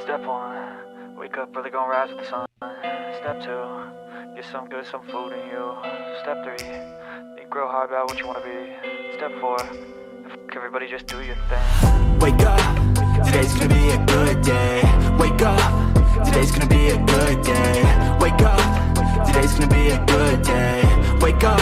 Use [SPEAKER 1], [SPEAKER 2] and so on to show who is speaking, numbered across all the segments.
[SPEAKER 1] Step 1, wake up early, gonna rise with the sun. Step 2, get some good, some food in you. Step 3, think real hard about what you wanna be. Step 4, fuck everybody, just do your thing.
[SPEAKER 2] Wake up, today's gonna be a good day. Wake up, today's gonna be a good day. Wake up, today's gonna be a good day. Wake up,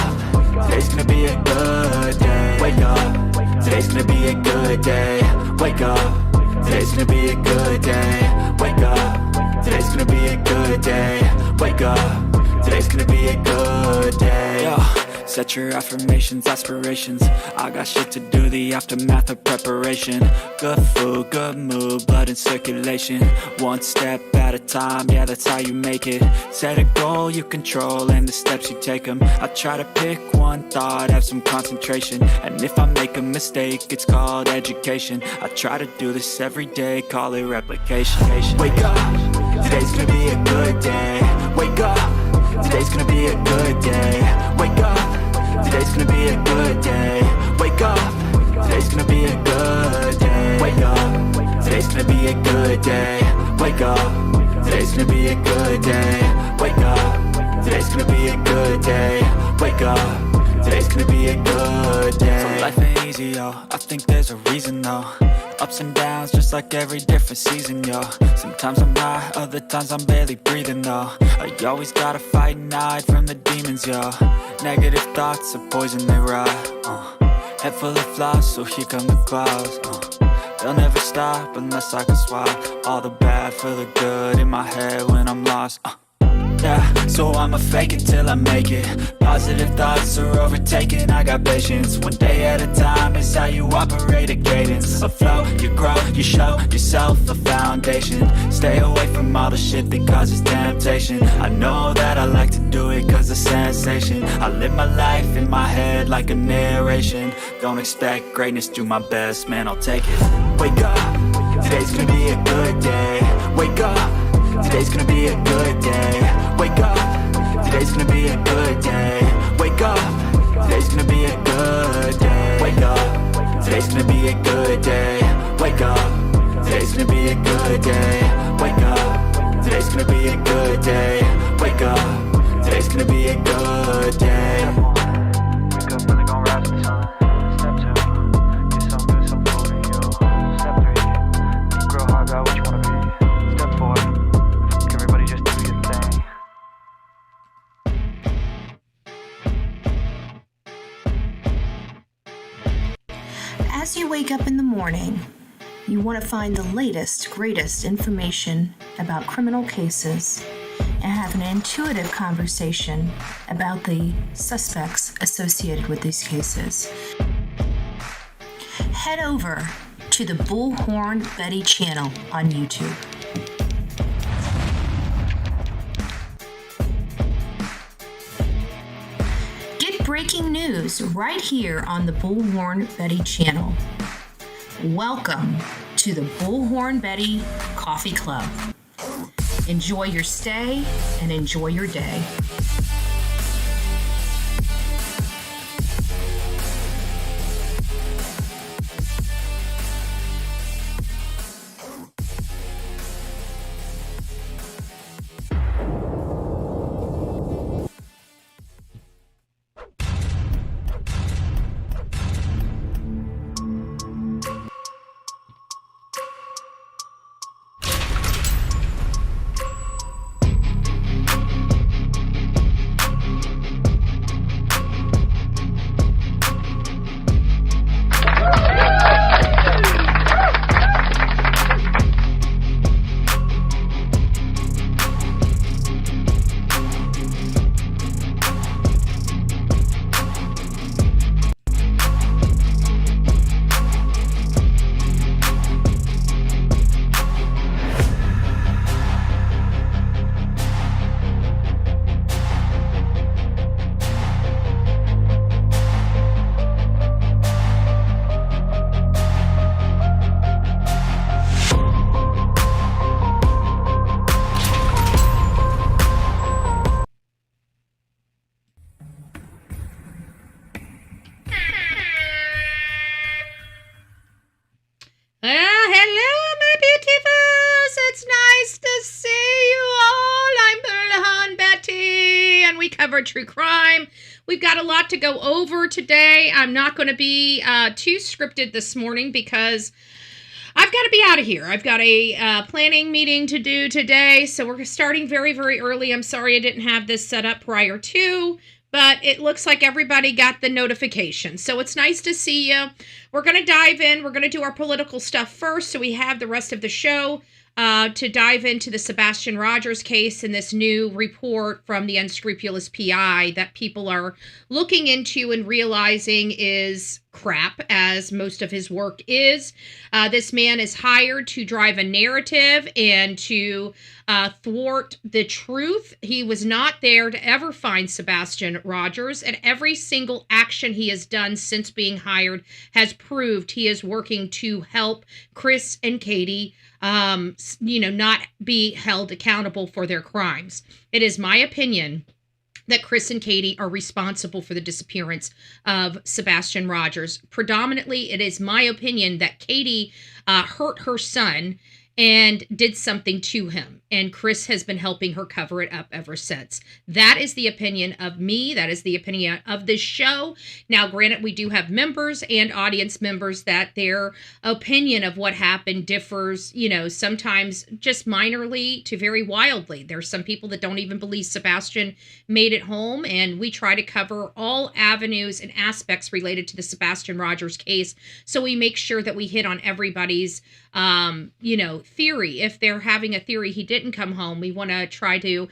[SPEAKER 2] today's gonna be a good day. Wake up, today's gonna be a good day. Wake up, today's gonna be a good day. Wake up, today's gonna be a good day. Wake up, today's gonna be a good day. Yo, set your affirmations, aspirations. I got shit to do, the aftermath of preparation. Good food, good mood, blood in circulation. One step at a time, yeah, that's how you make it. Set a goal you control and the steps you take them. I try to pick one thought, have some concentration. And if I make a mistake, it's called education. I try to do this every day, call it replication. Wake up, today's gonna be a good day. Wake up, today's gonna be a good day. Wake up, today's gonna be a good day. Wake up, today's gonna be a good day. Wake up, today's gonna be a good day. Wake up, today's gonna be a good day. Wake up, today's gonna be a good day. Wake up, today's gonna be a good day. So life ain't easy, yo, I think there's a reason though. Ups and downs, just like every different season, yo. Sometimes I'm high, other times I'm barely breathing, though. I always gotta fight and hide from the demons, yo. Negative thoughts are poison, they rot. Head full of flaws, so here come the clouds. They'll never stop unless I can swap all the bad for the good in my head when I'm lost. Yeah, so I'ma fake it till I make it. Positive thoughts are overtaken, I got patience. One day at a time is how you operate a cadence. A flow, you grow, you show yourself a foundation. Stay away from all the shit that causes temptation. I know that I like to do it cause it's sensation. I live my life in my head like a narration. Don't expect greatness, do my best, man, I'll take it. Wake up, today's gonna be a good day. Wake up, today's gonna be a good day. Wake up, today's gonna be a good day. Wake up, today's gonna be a good day. Wake up, today's gonna be a good day. Wake up, today's gonna be a good day. Wake up, today's gonna be a good day. Wake up, today's gonna be a good day.
[SPEAKER 1] Wake up early, gonna rise with the sun. Step 2, get some good, some food in you. Step 3, think real hard about what you wanna be. Step 4, fuck everybody, just do your thing.
[SPEAKER 3] As you wake up in the morning, you want to find the latest, greatest information about criminal cases and have an intuitive conversation about the suspects associated with these cases. Head over to the Bullhorn Betty channel on YouTube. Get breaking news right here on the Bullhorn Betty channel. Welcome to the Bullhorn Betty Coffee Club. Enjoy your stay and enjoy your day.
[SPEAKER 4] we cover true crime. We've got a lot to go over today. I'm not going to be too scripted this morning because I've got to be out of here. I've got a planning meeting to do today, so we're starting very, very early. I'm sorry I didn't have this set up prior to, but it looks like everybody got the notification. So it's nice to see you. We're going to dive in. We're going to do our political stuff first, so we have the rest of the show to dive into the Sebastian Rogers case and this new report from the unscrupulous PI that people are looking into and realizing is crap, as most of his work is. This man is hired to drive a narrative and to thwart the truth. He was not there to ever find Sebastian Rogers, and every single action he has done since being hired has proved he is working to help Chris and Katie not be held accountable for their crimes. It is my opinion that Chris and Katie are responsible for the disappearance of Sebastian Rogers. Predominantly, it is my opinion that Katie hurt her son and did something to him, and Chris has been helping her cover it up ever since. That is the opinion of me. That is the opinion of this show. Now, granted, we do have members and audience members that their opinion of what happened differs, sometimes just minorly to very wildly. There's some people that don't even believe Sebastian made it home, and we try to cover all avenues and aspects related to the Sebastian Rogers case, so we make sure that we hit on everybody's theory. If they're having a theory he didn't come home, we want to try to,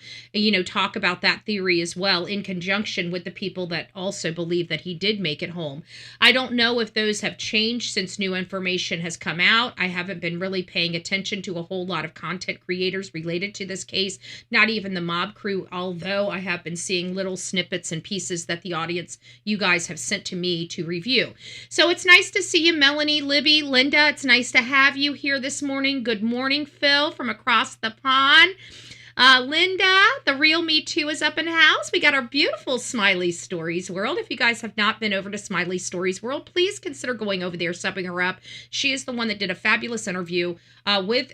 [SPEAKER 4] talk about that theory as well in conjunction with the people that also believe that he did make it home. I don't know if those have changed since new information has come out. I haven't been really paying attention to a whole lot of content creators related to this case, not even the mob crew, although I have been seeing little snippets and pieces that the audience, you guys, have sent to me to review. So it's nice to see you, Melanie, Libby, Linda. It's nice to have you here this morning. Good morning, Phil, from across the pond. Linda, the real Me Too, is up in the house. We got our beautiful Smiley Stories World. If you guys have not been over to Smiley Stories World, please consider going over there, subbing her up. She is the one that did a fabulous interview with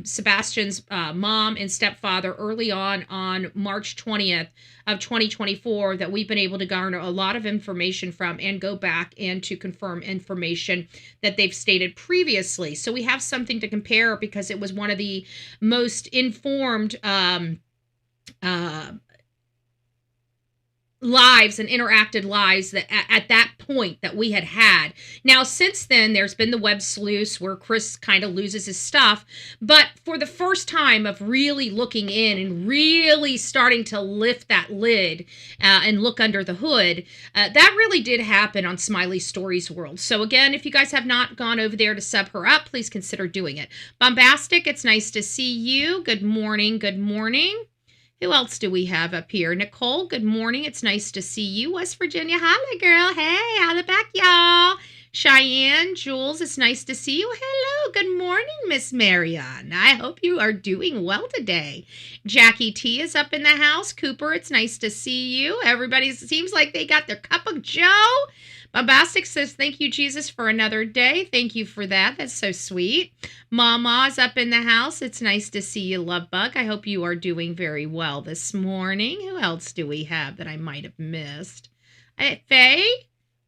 [SPEAKER 4] Sebastian's mom and stepfather early on March 20th of 2024 that we've been able to garner a lot of information from and go back and to confirm information that they've stated previously. So we have something to compare because it was one of the most informed lives and interacted lives that at that point that we had. Now, since then, there's been the web sleuths where Chris kind of loses his stuff, but for the first time of really looking in and really starting to lift that lid and look under the hood, that really did happen on Smiley Stories World. So again, if you guys have not gone over there to sub her up, please consider doing it. Bombastic, it's nice to see you. Good morning. Good morning. Who else do we have up here? Nicole, good morning. It's nice to see you. West Virginia, holla, girl. Hey, holla back, y'all. Cheyenne, Jules, it's nice to see you. Hello, good morning, Miss Marion. I hope you are doing well today. Jackie T is up in the house. Cooper, it's nice to see you. Everybody seems like they got their cup of joe. Bombastic says, thank you, Jesus, for another day. Thank you for that. That's so sweet. Mama's up in the house. It's nice to see you, Lovebug. I hope you are doing very well this morning. Who else do we have that I might have missed? Faye?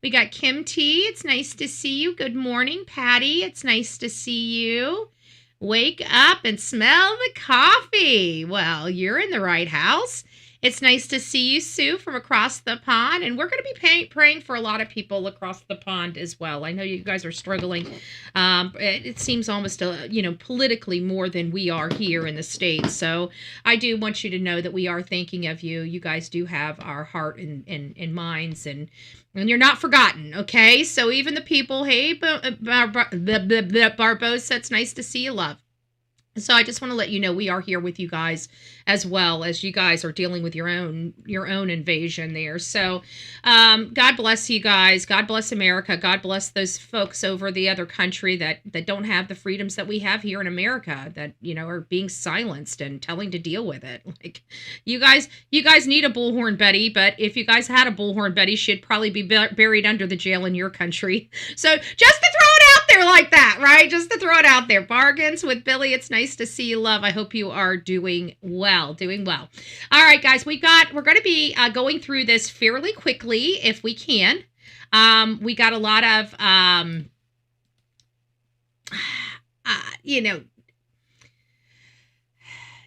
[SPEAKER 4] We got Kim T. It's nice to see you. Good morning, Patty. It's nice to see you. Wake up and smell the coffee. Well, you're in the right house. It's nice to see you, Sue, from across the pond. And we're going to be praying for a lot of people across the pond as well. I know you guys are struggling. It seems almost, politically more than we are here in the States. So I do want you to know that we are thinking of you. You guys do have our heart and minds, and you're not forgotten, okay? So even the people, hey, Barbosa, it's nice to see you, love. So I just want to let you know we are here with you guys as well as you guys are dealing with your own invasion there. So God bless you guys. God bless America. God bless those folks over the other country that don't have the freedoms that we have here in America, that, are being silenced and telling to deal with it. Like you guys need a Bullhorn Betty, but if you guys had a Bullhorn Betty, she'd probably be buried under the jail in your country. So just to throw it out there like that, right? Just to throw it out there. Bargains with Billy. It's nice to see you, love. I hope you are doing well. All right, guys, we're going to be going through this fairly quickly if we can. We got a lot of,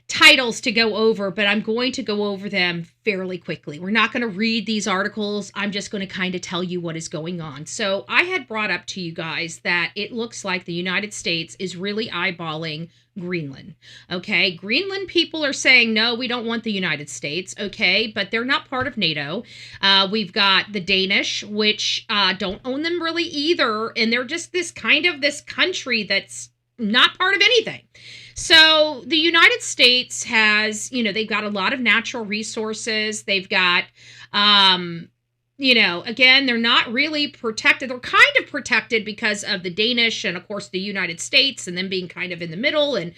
[SPEAKER 4] titles to go over, but I'm going to go over them fairly quickly. We're not going to read these articles. I'm just going to kind of tell you what is going on. So I had brought up to you guys that it looks like the United States is really eyeballing Greenland. Okay, Greenland people are saying, no, we don't want the United States. Okay, but they're not part of NATO. We've got the Danish, which don't own them really either. And they're just this country that's not part of anything. So the United States has, they've got a lot of natural resources. They've got, again, they're not really protected. They're kind of protected because of the Danish and, of course, the United States and them being kind of in the middle and,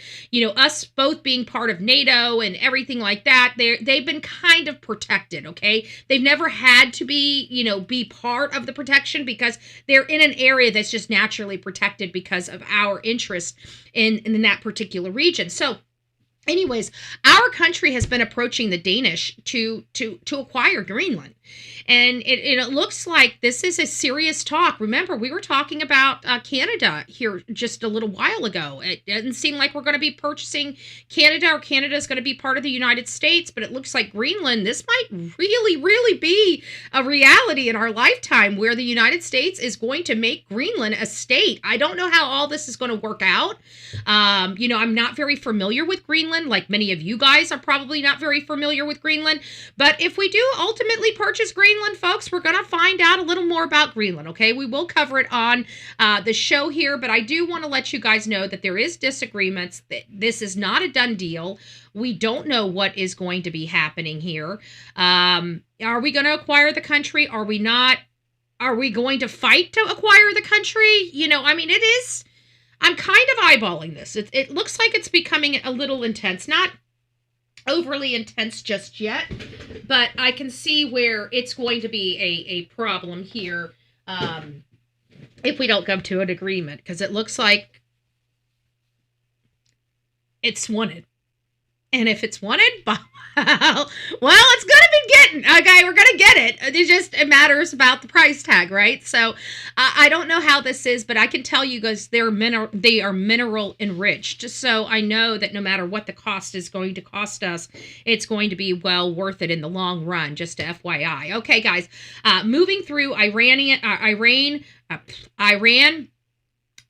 [SPEAKER 4] us both being part of NATO and everything like that. They've been kind of protected, okay? They've never had to be part of the protection because they're in an area that's just naturally protected because of our interest in that particular region. So anyways, our country has been approaching the Danish to acquire Greenland. And it looks like this is a serious talk. Remember, we were talking about Canada here just a little while ago. It doesn't seem like we're going to be purchasing Canada or Canada is going to be part of the United States, but it looks like Greenland, this might really, really be a reality in our lifetime where the United States is going to make Greenland a state. I don't know how all this is going to work out. I'm not very familiar with Greenland, like many of you guys are probably not very familiar with Greenland. But if we do ultimately purchase Greenland, folks, we're going to find out a little more about Greenland, okay? We will cover it on the show here, but I do want to let you guys know that there is disagreements. This is not a done deal. We don't know what is going to be happening here. Are we going to acquire the country? Are we not? Are we going to fight to acquire the country? It is. I'm kind of eyeballing this. It looks like it's becoming a little intense. Not overly intense just yet, but I can see where it's going to be a problem here if we don't come to an agreement, because it looks like it's wanted. And if it's wanted, well, it's going to be getting, okay, we're going to get it. It matters about the price tag, right? So I don't know how this is, but I can tell you guys they are mineral enriched. So I know that no matter what the cost is going to cost us, it's going to be well worth it in the long run, just to FYI. Okay, guys, moving through Iran.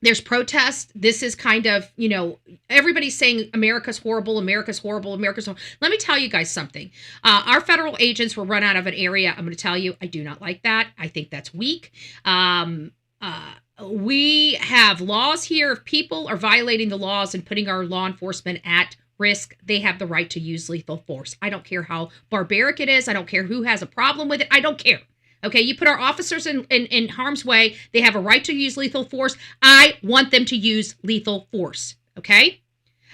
[SPEAKER 4] There's protest. This is kind of, everybody's saying America's horrible, America's horrible, America's horrible. Let me tell you guys something. Our federal agents were run out of an area. I'm going to tell you, I do not like that. I think that's weak. We have laws here. If people are violating the laws and putting our law enforcement at risk, they have the right to use lethal force. I don't care how barbaric it is. I don't care who has a problem with it. I don't care. Okay, you put our officers in harm's way. They have a right to use lethal force. I want them to use lethal force. Okay?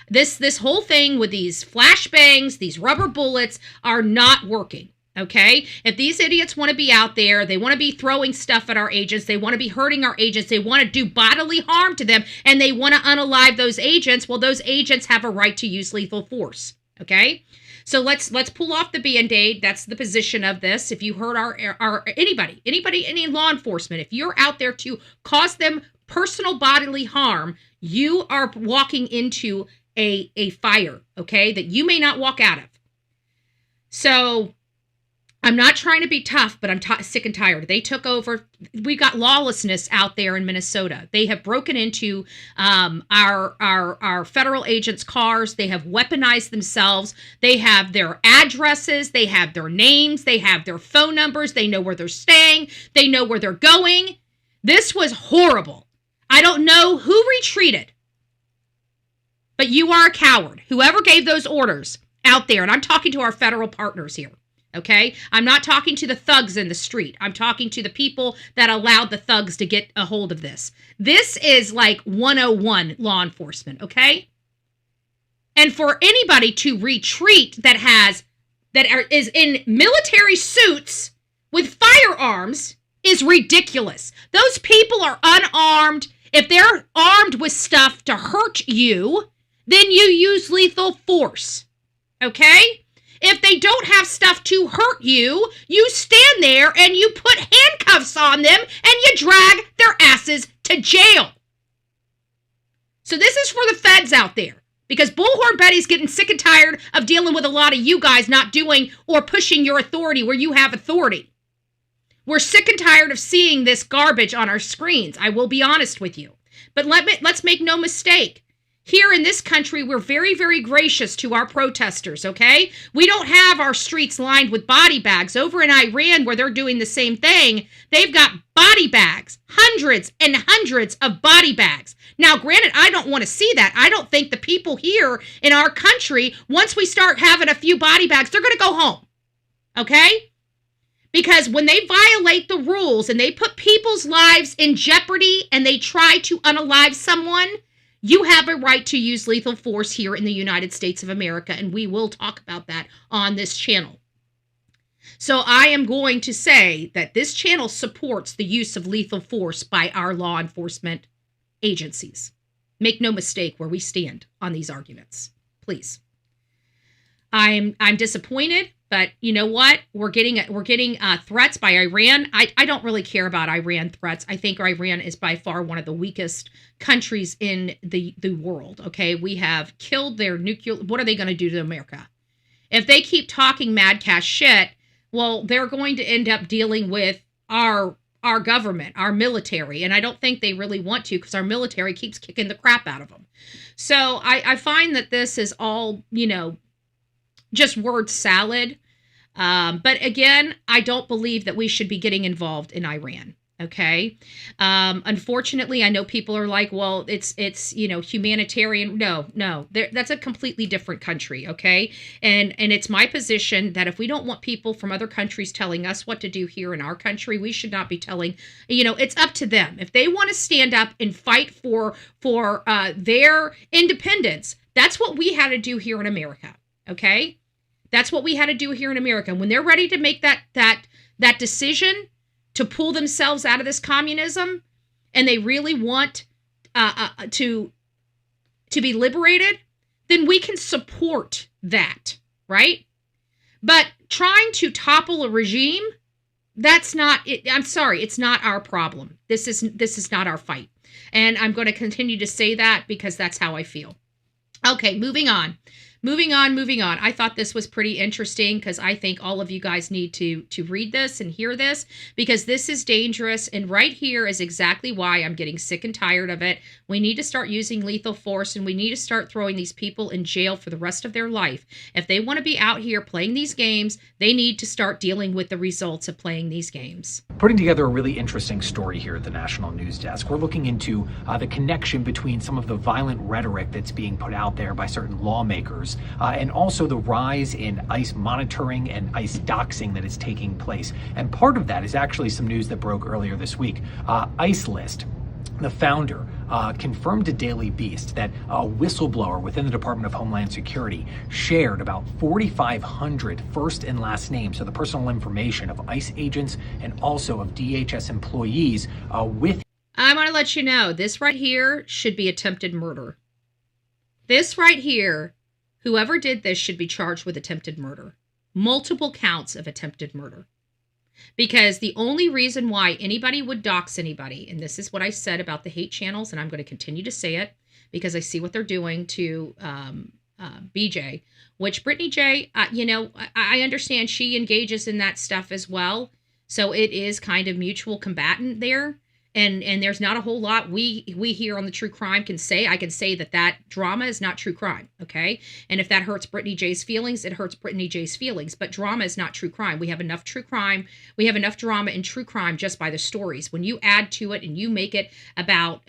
[SPEAKER 4] This whole thing with these flashbangs, these rubber bullets are not working. Okay? If these idiots want to be out there, they want to be throwing stuff at our agents, they want to be hurting our agents, they want to do bodily harm to them, and they want to unalive those agents, well, those agents have a right to use lethal force. Okay? So let's pull off the Band-Aid. That's the position of this. If you hurt anybody, any law enforcement, if you're out there to cause them personal bodily harm, you are walking into a fire, okay, that you may not walk out of. So I'm not trying to be tough, but I'm sick and tired. They took over. We got lawlessness out there in Minnesota. They have broken into our federal agents' cars. They have weaponized themselves. They have their addresses. They have their names. They have their phone numbers. They know where they're staying. They know where they're going. This was horrible. I don't know who retreated, but you are a coward. Whoever gave those orders out there, and I'm talking to our federal partners here. Okay, I'm not talking to the thugs in the street. I'm talking to the people that allowed the thugs to get a hold of this. This is like 101 law enforcement, okay? And for anybody to retreat is in military suits with firearms is ridiculous. Those people are unarmed. If they're armed with stuff to hurt you, then you use lethal force. Okay? If they don't have stuff to hurt you, you stand there and you put handcuffs on them and you drag their asses to jail. So this is for the feds out there, because Bullhorn Betty's getting sick and tired of dealing with a lot of you guys not doing or pushing your authority where you have authority. We're sick and tired of seeing this garbage on our screens. I will be honest with you. But let's make no mistake. Here in this country, we're very, very gracious to our protesters, okay? We don't have our streets lined with body bags. Over in Iran, where they're doing the same thing, they've got body bags, hundreds and hundreds of body bags. Now, granted, I don't want to see that. I don't think the people here in our country, once we start having a few body bags, they're going to go home, okay? Because when they violate the rules and they put people's lives in jeopardy and they try to unalive someone, you have a right to use lethal force here in the United States of America, and we will talk about that on this channel. So I am going to say that this channel supports the use of lethal force by our law enforcement agencies. Make no mistake where we stand on these arguments, please. I'm disappointed, but you know what? We're getting threats by Iran. I don't really care about Iran threats. I think Iran is by far one of the weakest countries in the world. Okay, we have killed their nuclear. What are they going to do to America? If they keep talking mad cash shit, well, they're going to end up dealing with our government, our military, and I don't think they really want to, because our military keeps kicking the crap out of them. So I find that this is all, just word salad. But again, I don't believe that we should be getting involved in Iran. Okay. Unfortunately, I know people are like, well, it's humanitarian. No, that's a completely different country. Okay. And it's my position that if we don't want people from other countries telling us what to do here in our country, we should not be telling, it's up to them. If they want to stand up and fight for their independence, that's what we had to do here in America. Okay. That's what we had to do here in America. When they're ready to make that decision to pull themselves out of this communism, and they really want to be liberated, then we can support that, right? But trying to topple a regime, that's not it. I'm sorry, it's not our problem. This is not our fight. And I'm going to continue to say that because that's how I feel. Okay, moving on. I thought this was pretty interesting because I think all of you guys need to read this and hear this, because this is dangerous. And right here is exactly why I'm getting sick and tired of it. We need to start using lethal force, and we need to start throwing these people in jail for the rest of their life. If they want to be out here playing these games, they need to start dealing with the results of playing these games.
[SPEAKER 5] Putting together a really interesting story here at the National News Desk. We're looking into the connection between some of the violent rhetoric that's being put out there by certain lawmakers and also the rise in ICE monitoring and ICE doxing that is taking place. And part of that is actually some news that broke earlier this week. ICE List, the founder, confirmed to Daily Beast that a whistleblower within the Department of Homeland Security shared about 4,500 first and last names, so the personal information of ICE agents and also of DHS employees with.
[SPEAKER 4] I want to let you know, this right here should be attempted murder. This right here, whoever did this should be charged with attempted murder. Multiple counts of attempted murder. Because the only reason why anybody would dox anybody, and this is what I said about the hate channels, and I'm going to continue to say it because I see what they're doing to BJ, which Brittany J, I understand she engages in that stuff as well. So it is kind of mutual combatant there. And there's not a whole lot we here on the True Crime can say. I can say that drama is not true crime, okay? And if that hurts Brittany J's feelings, it hurts Brittany J's feelings. But drama is not true crime. We have enough true crime. We have enough drama in true crime just by the stories. When you add to it and you make it about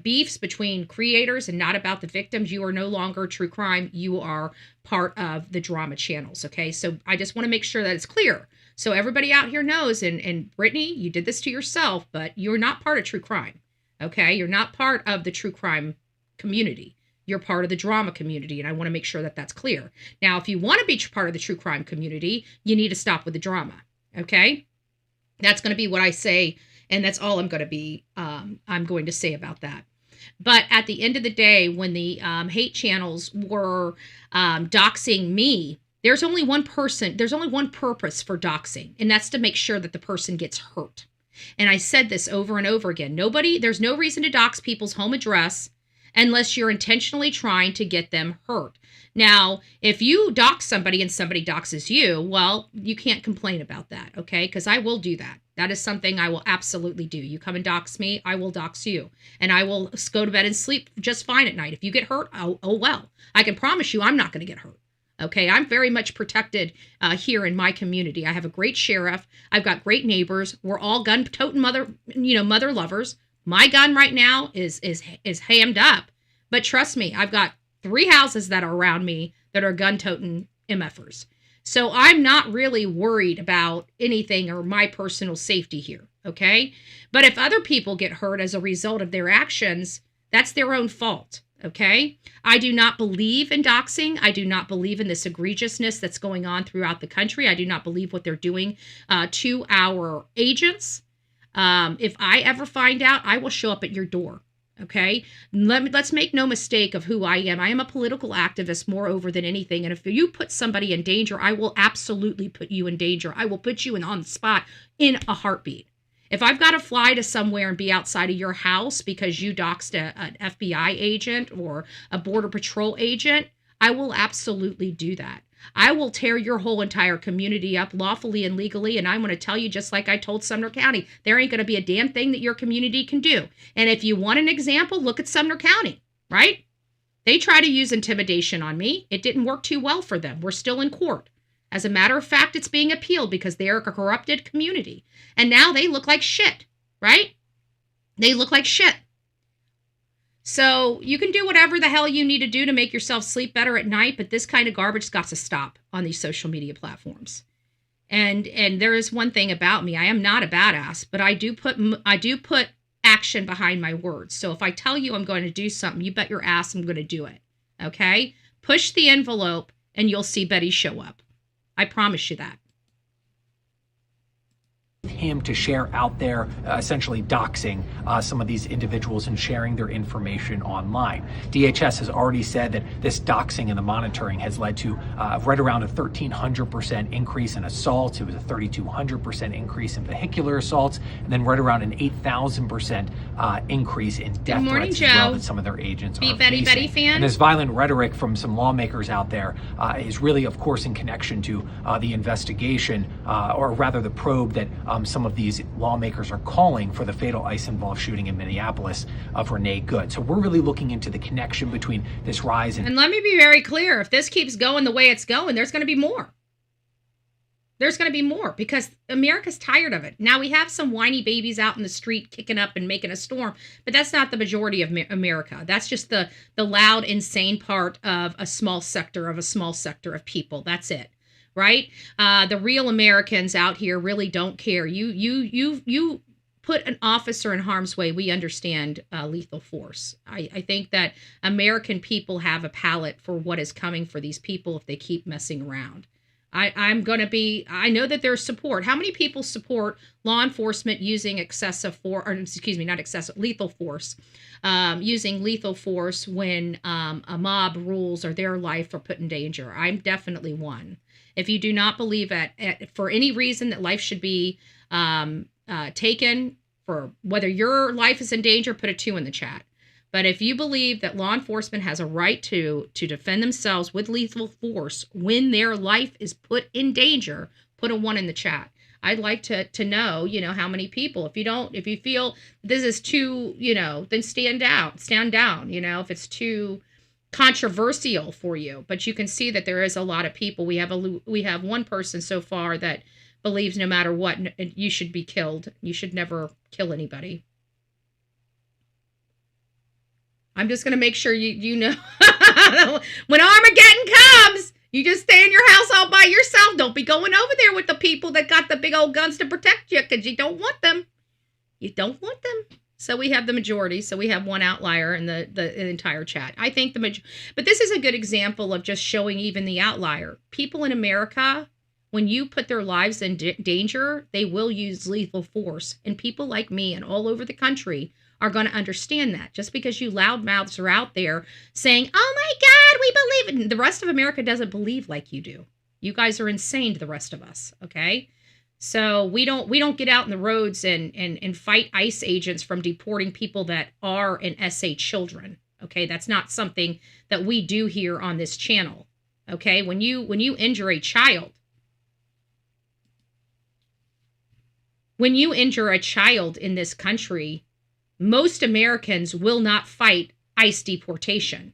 [SPEAKER 4] beefs between creators and not about the victims, you are no longer true crime. You are part of the drama channels, okay? So I just want to make sure that it's clear. So everybody out here knows, and Brittany, you did this to yourself, but you're not part of true crime, okay? You're not part of the true crime community. You're part of the drama community, and I want to make sure that that's clear. Now, if you want to be part of the true crime community, you need to stop with the drama, okay? That's going to be what I say And that's all I'm going to say about that. But at the end of the day, when the hate channels were doxing me, there's only one purpose for doxing, and that's to make sure that the person gets hurt. And I said this over and over again. There's no reason to dox people's home address unless you're intentionally trying to get them hurt. Now, if you dox somebody and somebody doxes you, well, you can't complain about that, okay? Because I will do that. That is something I will absolutely do. You come and dox me, I will dox you. And I will go to bed and sleep just fine at night. If you get hurt, oh well. I can promise you I'm not going to get hurt. Okay, I'm very much protected here in my community. I have a great sheriff. I've got great neighbors. We're all gun-toting mother lovers. My gun right now is hammed up. But trust me, I've got 3 houses that are around me that are gun-toting MFers. So I'm not really worried about anything or my personal safety here, okay? But if other people get hurt as a result of their actions, that's their own fault, okay? I do not believe in doxing. I do not believe in this egregiousness that's going on throughout the country. I do not believe what they're doing to our agents. If I ever find out, I will show up at your door. Okay, let's make no mistake of who I am. I am a political activist moreover than anything. And if you put somebody in danger, I will absolutely put you in danger. I will put you on the spot in a heartbeat. If I've got to fly to somewhere and be outside of your house because you doxed an FBI agent or a Border Patrol agent, I will absolutely do that. I will tear your whole entire community up lawfully and legally, and I'm going to tell you, just like I told Sumner County, there ain't going to be a damn thing that your community can do. And if you want an example, look at Sumner County, right? They try to use intimidation on me. It didn't work too well for them. We're still in court. As a matter of fact, it's being appealed because they're a corrupted community. And now they look like shit, right? They look like shit. So you can do whatever the hell you need to do to make yourself sleep better at night, but this kind of garbage has got to stop on these social media platforms. And there is one thing about me. I am not a badass, but I do put action behind my words. So if I tell you I'm going to do something, you bet your ass I'm going to do it. Okay? Push the envelope and you'll see Betty show up. I promise you that.
[SPEAKER 5] Him to share out there, essentially doxing some of these individuals and sharing their information online. DHS has already said that this doxing and the monitoring has led to right around a 1,300% increase in assaults. It was a 3,200% increase in vehicular assaults, and then right around an 8,000% increase in death threats as well that some of their agents are
[SPEAKER 4] Betty
[SPEAKER 5] facing.
[SPEAKER 4] Betty fan.
[SPEAKER 5] And this violent rhetoric from some lawmakers out there is really, of course, in connection to the investigation, or rather the probe that some of these lawmakers are calling for the fatal ICE-involved shooting in Minneapolis of Renee Good. So we're really looking into the connection between this rise in...
[SPEAKER 4] And let me be very clear. If this keeps going the way it's going, there's going to be more. There's going to be more because America's tired of it. Now we have some whiny babies out in the street kicking up and making a storm, but that's not the majority of America. That's just the loud, insane part of a small sector of people. That's it. Right? The real Americans out here really don't care. You put an officer in harm's way, we understand lethal force. I think that American people have a palate for what is coming for these people if they keep messing around. I know that there's support. How many people support law enforcement using lethal force, using lethal force when a mob rules or their life are put in danger? I'm definitely one. If you do not believe for any reason that life should be taken, for whether your life is in danger, put a 2 in the chat. But if you believe that law enforcement has a right to defend themselves with lethal force when their life is put in danger, put a 1 in the chat. I'd like to know, how many people. If you feel this is too, then stand down. If it's too controversial for you, but you can see that there is a lot of people. We have one person so far that believes no matter what, you should be killed. You should never kill anybody. I'm just going to make sure you know when Armageddon comes, you just stay in your house all by yourself. Don't be going over there with the people that got the big old guns to protect you because you don't want them. You don't want them. So we have the majority. So we have one outlier in the entire chat. I think but this is a good example of just showing even the outlier. People in America, when you put their lives in danger, they will use lethal force. And people like me and all over the country are going to understand that. Just because you loudmouths are out there saying, oh my God, we believe it. The rest of America doesn't believe like you do. You guys are insane to the rest of us, okay? So we don't get out in the roads and fight ICE agents from deporting people that are and SA children, okay? That's not something that we do here on this channel, okay? When you injure a child, in this country, most Americans will not fight ICE deportation,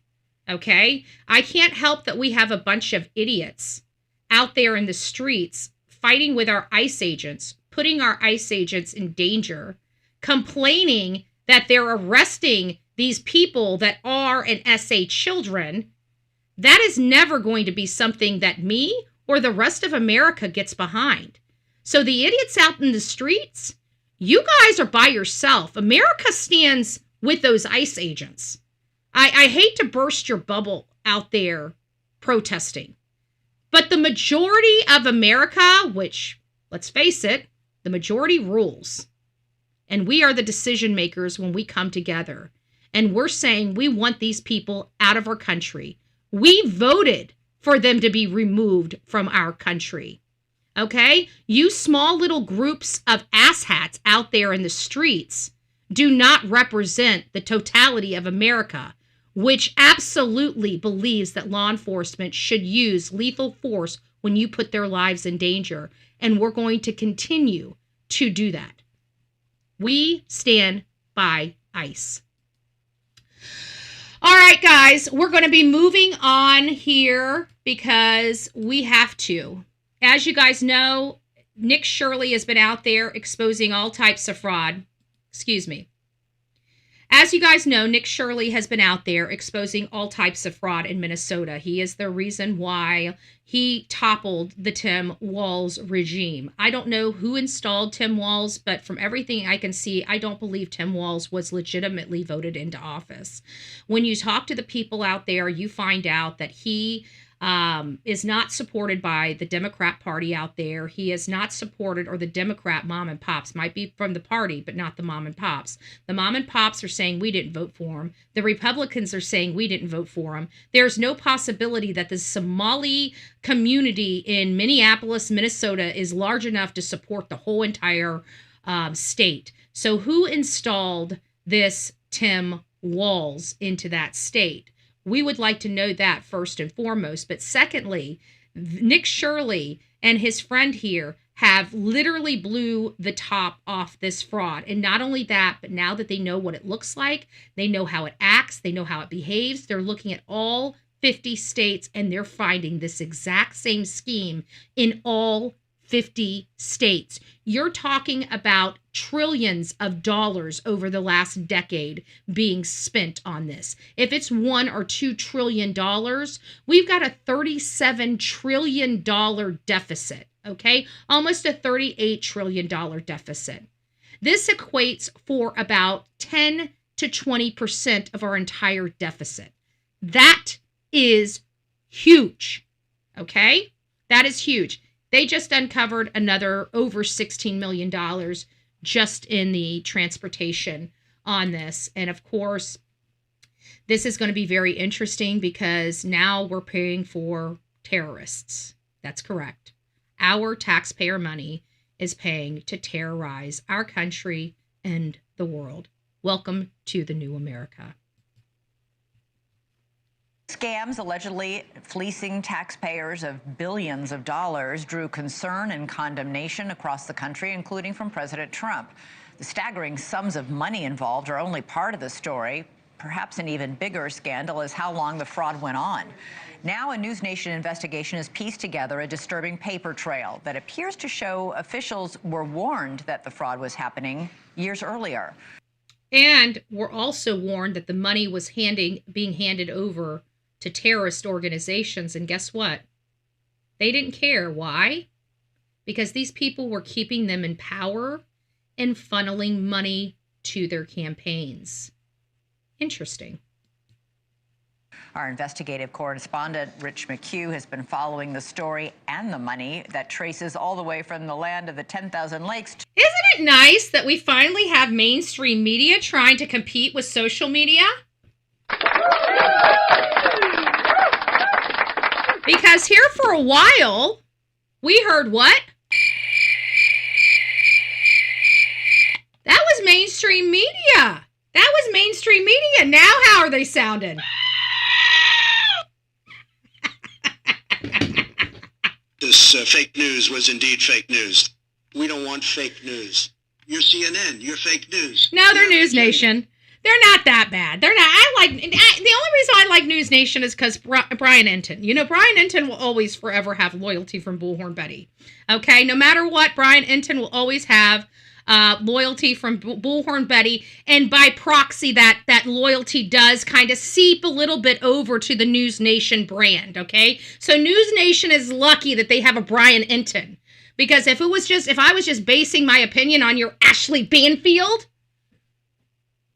[SPEAKER 4] okay? I can't help that we have a bunch of idiots out there in the streets fighting with our ICE agents, putting our ICE agents in danger, complaining that they're arresting these people that are and SA children. That is never going to be something that me or the rest of America gets behind. So the idiots out in the streets, you guys are by yourself. America stands with those ICE agents. I hate to burst your bubble out there protesting, but the majority of America, which, let's face it, the majority rules. And we are the decision makers when we come together. And we're saying we want these people out of our country. We voted for them to be removed from our country. Okay? You small little groups of asshats out there in the streets do not represent the totality of America, which absolutely believes that law enforcement should use lethal force when you put their lives in danger. And we're going to continue to do that. We stand by ICE. All right, guys, we're going to be moving on here because we have to. As you guys know, Nick Shirley has been out there exposing all types of fraud. Excuse me. As you guys know, Nick Shirley has been out there exposing all types of fraud in Minnesota. He is the reason why he toppled the Tim Walz regime. I don't know who installed Tim Walz, but from everything I can see, I don't believe Tim Walz was legitimately voted into office. When you talk to the people out there, you find out that he is not supported by the Democrat Party out there. He is not supported, or the Democrat mom and pops might be from the party, but not the mom and pops. The mom and pops are saying we didn't vote for him. The Republicans are saying we didn't vote for him. There's no possibility that the Somali community in Minneapolis, Minnesota is large enough to support the whole entire state. So who installed this Tim Walz into that state? We would like to know that first and foremost. But secondly, Nick Shirley and his friend here have literally blew the top off this fraud. And not only that, but now that they know what it looks like, they know how it acts, they know how it behaves, they're looking at all 50 states and they're finding this exact same scheme in all 50 states. You're talking about trillions of dollars over the last decade being spent on this. If it's $1 or $2 trillion, we've got a $37 trillion deficit, okay? Almost a $38 trillion deficit. This equates for about 10 to 20% of our entire deficit. That is huge, okay? That is huge. They just uncovered another over $16 million just in the transportation on this. And of course, this is going to be very interesting because now we're paying for terrorists. That's correct. Our taxpayer money is paying to terrorize our country and the world. Welcome to the new America.
[SPEAKER 6] Scams allegedly fleecing taxpayers of billions of dollars drew concern and condemnation across the country, including from President Trump. The staggering sums of money involved are only part of the story. Perhaps an even bigger scandal is how long the fraud went on. Now a News Nation investigation has pieced together a disturbing paper trail that appears to show officials were warned that the fraud was happening years earlier.
[SPEAKER 4] And were also warned that the money was being handed over to terrorist organizations. And guess what? They didn't care. Why? Because these people were keeping them in power and funneling money to their campaigns. Interesting.
[SPEAKER 6] Our investigative correspondent, Rich McHugh, has been following the story and the money that traces all the way from the land of the 10,000 lakes.
[SPEAKER 4] Isn't it nice that we finally have mainstream media trying to compete with social media? Because here for a while, we heard what? That was mainstream media. That was mainstream media. Now how are they sounding?
[SPEAKER 7] This fake news was indeed fake news. We don't want fake news. You're CNN. You're fake news.
[SPEAKER 4] No, they're News Nation. They're not that bad. They're not. The only reason I like News Nation is because Brian Enton. You know, Brian Enton will always forever have loyalty from Bullhorn Betty. Okay, no matter what, Brian Enton will always have loyalty from Bullhorn Betty, and by proxy, that loyalty does kind of seep a little bit over to the News Nation brand. Okay, so News Nation is lucky that they have a Brian Enton, because if I was just basing my opinion on your Ashley Banfield,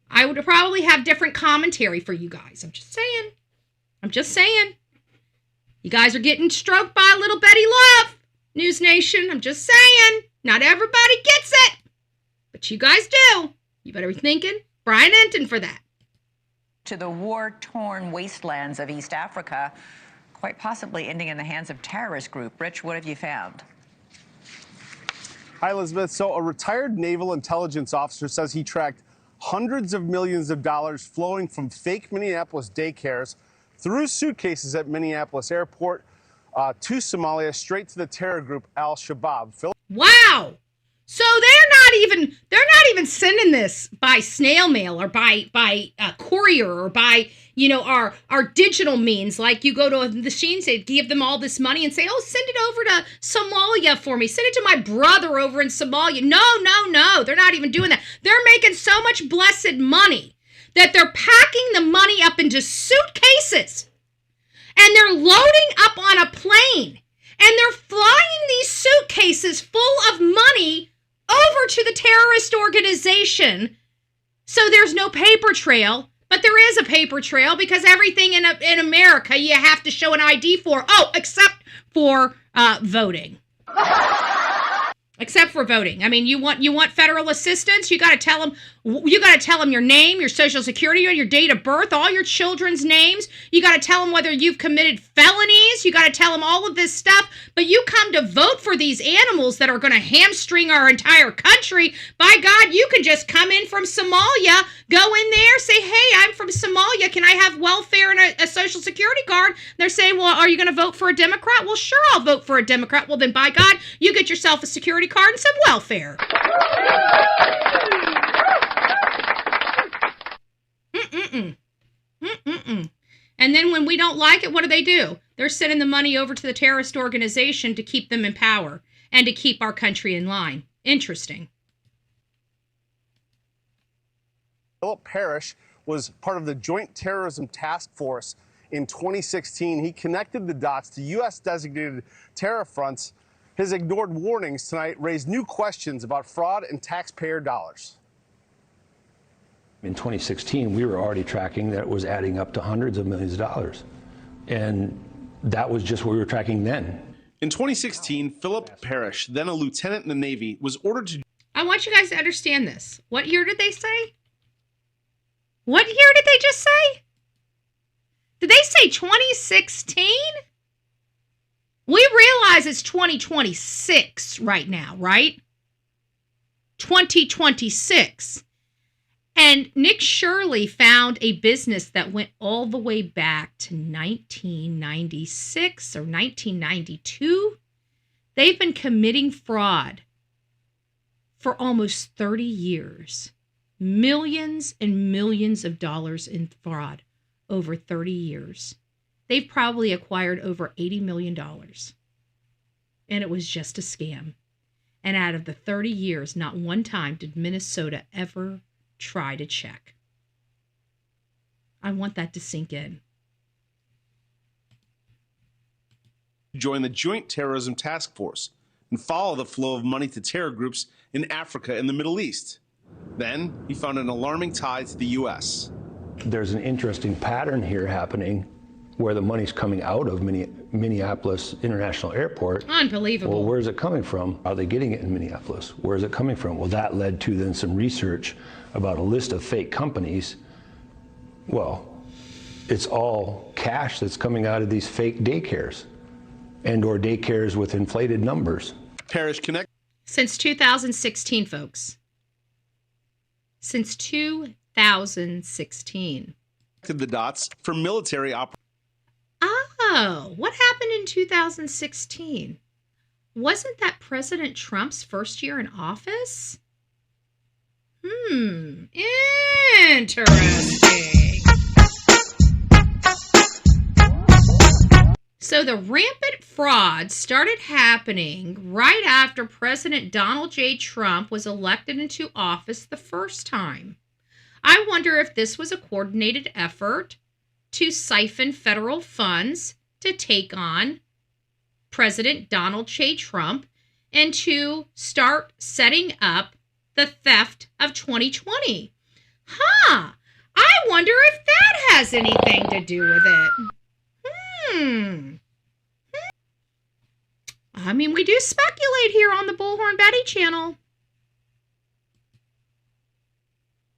[SPEAKER 4] I would probably have different commentary for you guys. I'm just saying. You guys are getting stroked by a little Betty Love, News Nation. I'm just saying. Not everybody gets it, but you guys do. You better be thanking Brian Enton for that.
[SPEAKER 6] To the war-torn wastelands of East Africa, quite possibly ending in the hands of terrorist group. Rich, what have you found?
[SPEAKER 8] Hi, Elizabeth. So a retired naval intelligence officer says he tracked hundreds of millions of dollars flowing from fake Minneapolis daycares through suitcases at Minneapolis Airport to Somalia, straight to the terror group Al-Shabaab.
[SPEAKER 4] Wow. So they're not even sending this by snail mail or by courier or by, our digital means. Like you go to the machine, say, give them all this money and say, oh, send it over to Somalia for me. Send it to my brother over in Somalia. No. They're not even doing that. They're making so much blessed money that they're packing the money up into suitcases and they're loading up on a plane and they're flying these suitcases full of money over to the terrorist organization. So there's no paper trail, but there is a paper trail because everything in America you have to show an ID for. Oh, except for voting. Except for voting. I mean, you want federal assistance, you got to tell them your name, your social security, your date of birth, all your children's names. You got to tell them whether you've committed felonies. You got to tell them all of this stuff. But you come to vote for these animals that are going to hamstring our entire country. By God, you can just come in from Somalia, go in there, say, hey, I'm from Somalia. Can I have welfare and a social security card? They're saying, well, are you going to vote for a Democrat? Well, sure, I'll vote for a Democrat. Well, then by God, you get yourself a security card and some welfare. And then when we don't like it, what do? They're sending the money over to the terrorist organization to keep them in power and to keep our country in line. Interesting.
[SPEAKER 8] Philip Parrish was part of the Joint Terrorism Task Force in 2016. He connected the dots to U.S. designated terror fronts. His ignored warnings tonight raised new questions about fraud and taxpayer dollars.
[SPEAKER 9] In 2016, we were already tracking that it was adding up to hundreds of millions of dollars. And that was just what we were tracking then.
[SPEAKER 8] In 2016, Philip Parrish, then a lieutenant in the Navy, was ordered to...
[SPEAKER 4] I want you guys to understand this. What year did they say? What year did they just say? Did they say 2016? We realize it's 2026 right now, right? 2026. And Nick Shirley found a business that went all the way back to 1996 or 1992. They've been committing fraud for almost 30 years. Millions and millions of dollars in fraud over 30 years. They've probably acquired over $80 million. And it was just a scam. And out of the 30 years, not one time did Minnesota ever try to check. I want that to sink in.
[SPEAKER 8] Join the Joint Terrorism Task Force and follow the flow of money to terror groups in Africa and the Middle East. Then he found an alarming tie to the U.S.
[SPEAKER 9] there's an interesting pattern here happening where the money's coming out of Minneapolis International Airport.
[SPEAKER 4] Unbelievable.
[SPEAKER 9] Well, where's it coming from? Are they getting it in Minneapolis? Where's it coming from? Well, that led to then some research about a list of fake companies. Well, it's all cash that's coming out of these fake daycares and/or daycares with inflated numbers.
[SPEAKER 8] Parrish connect.
[SPEAKER 4] Since 2016, folks. Since 2016.
[SPEAKER 8] The dots for military operations.
[SPEAKER 4] Oh, what happened in 2016? Wasn't that President Trump's first year in office? Interesting. So the rampant fraud started happening right after President Donald J. Trump was elected into office the first time. I wonder if this was a coordinated effort to siphon federal funds to take on President Donald J. Trump and to start setting up the theft of 2020. I wonder if that has anything to do with it. I mean, we do speculate here on the Bullhorn Betty channel.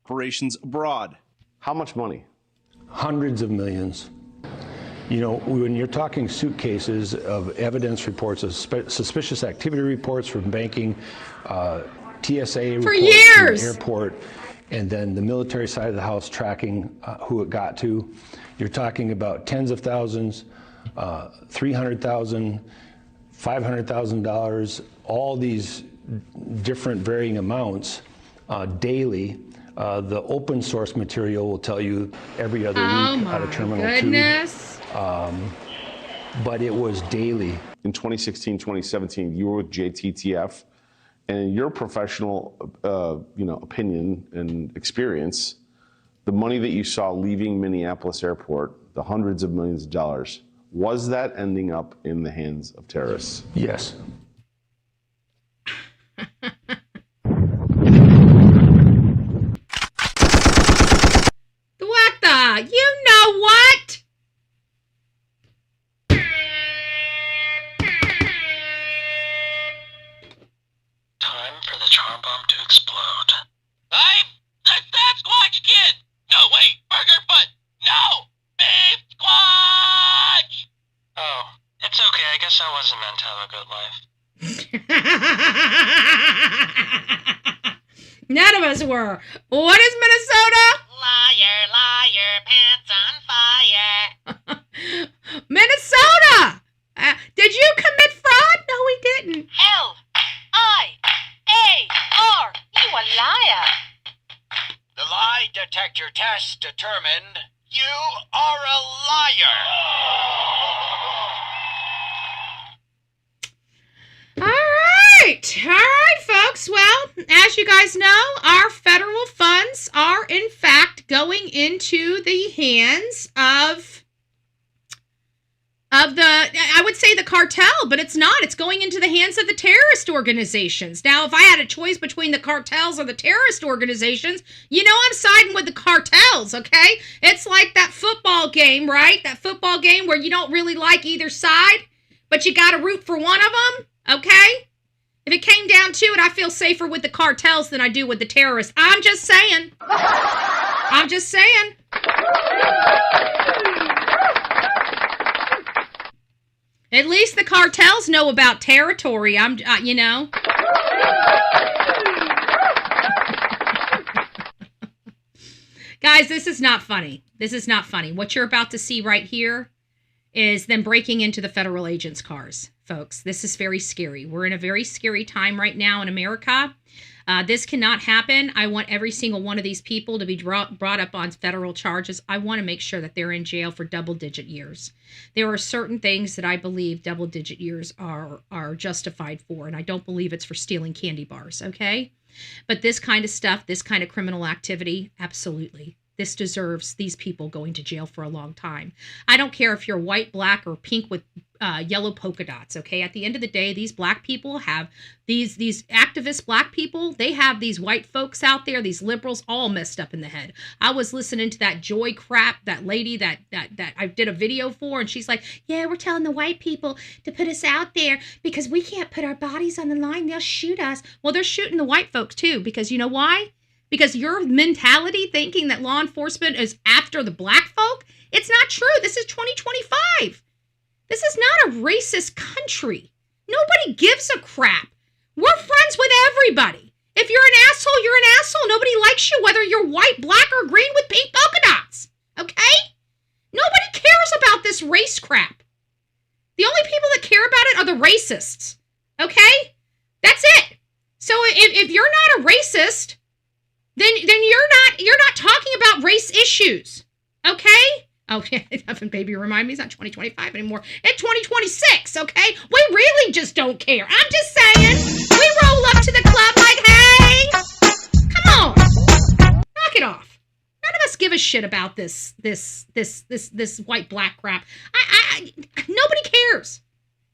[SPEAKER 8] Operations abroad. How much money?
[SPEAKER 9] Hundreds of millions. You know, when you're talking suitcases of evidence reports, of suspicious activity reports from banking, TSA
[SPEAKER 4] for
[SPEAKER 9] reports
[SPEAKER 4] years
[SPEAKER 9] from the airport, and then the military side of the house tracking who it got to, you're talking about tens of thousands, $300,000, $500,000, all these different varying amounts daily. The open source material will tell you every other week out of Terminal 2. But it was daily.
[SPEAKER 8] In 2016, 2017, you were with JTTF, and in your professional, opinion and experience, the money that you saw leaving Minneapolis Airport, the hundreds of millions of dollars, was that ending up in the hands of terrorists?
[SPEAKER 9] Yes.
[SPEAKER 4] You know what?
[SPEAKER 10] Time for the charm bomb to explode. I'm the Sasquatch Kid! No, wait, Burger Foot! No! Beef Squatch! Oh, it's okay. I guess I wasn't meant to have a good life.
[SPEAKER 4] None of us were. What is Minnesota?
[SPEAKER 10] Liar, liar, pants on fire.
[SPEAKER 4] Minnesota! Did you commit fraud? No, we didn't.
[SPEAKER 10] L-I-A-R. You a liar. The lie detector test determined you are a liar.
[SPEAKER 4] All right, folks. Well, as you guys know, our federal funds are in fact going into the hands of I would say the cartel, but it's not. It's going into the hands of the terrorist organizations. Now, if I had a choice between the cartels or the terrorist organizations, you know I'm siding with the cartels, okay? It's like that football game, right? That football game where you don't really like either side, but you got to root for one of them, okay? If it came down to it, I feel safer with the cartels than I do with the terrorists. I'm just saying. I'm just saying. At least the cartels know about territory. You know. Guys, this is not funny. This is not funny. What you're about to see right here is them breaking into the federal agents' cars, folks. This is very scary. We're in a very scary time right now in America. This cannot happen. I want every single one of these people to be brought up on federal charges. I want to make sure that they're in jail for double-digit years. There are certain things that I believe double-digit years are justified for, and I don't believe it's for stealing candy bars, okay? But this kind of stuff, this kind of criminal activity, absolutely. this deserves these people going to jail for a long time. I don't care if you're white, black, or pink with yellow polka dots, okay? At the end of the day, these black people have, these activist black people, they have these white folks out there, these liberals, all messed up in the head. I was listening to that Joy crap, that lady that I did a video for, and she's like, yeah, we're telling the white people to put us out there because we can't put our bodies on the line. They'll shoot us. Well, they're shooting the white folks too, because you know why? Because your mentality thinking that law enforcement is after the black folk, it's not true. This is 2025. This is not a racist country. Nobody gives a crap. We're friends with everybody. If you're an asshole, you're an asshole. Nobody likes you, whether you're white, black, or green with pink polka dots. Okay? Nobody cares about this race crap. The only people that care about it are the racists. Okay? That's it. So if you're not a racist, then you're not talking about race issues. Okay? Oh, yeah, Evan, baby, remind me, it's not 2025 anymore. It's 2026, okay? We really just don't care. I'm just saying. We roll up to the club like, hey, come on. Knock it off. None of us give a shit about this white-black crap. Nobody cares.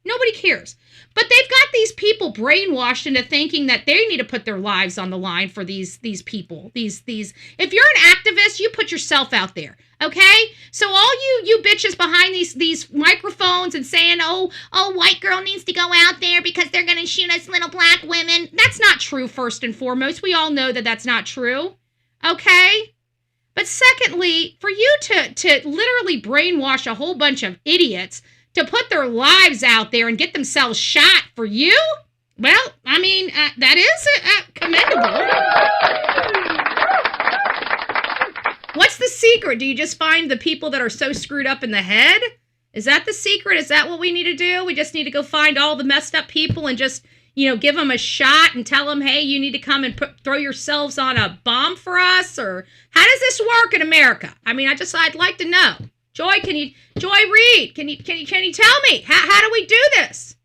[SPEAKER 4] Nobody cares. But they've got these people brainwashed into thinking that they need to put their lives on the line for these people. These if you're an activist, you put yourself out there. Okay? So all you bitches behind these microphones and saying, oh, white girl needs to go out there because they're going to shoot us little black women. That's not true, first and foremost. We all know that that's not true. Okay? But secondly, for you to literally brainwash a whole bunch of idiots to put their lives out there and get themselves shot for you? Well, I mean, that is commendable. What's the secret? Do you just find the people that are so screwed up in the head? Is that the secret? Is that what we need to do? We just need to go find all the messed up people and just, give them a shot and tell them, hey, you need to come and throw yourselves on a bomb for us? Or how does this work in America? I mean, I'd like to know. Joy Reed, can you tell me how do we do this?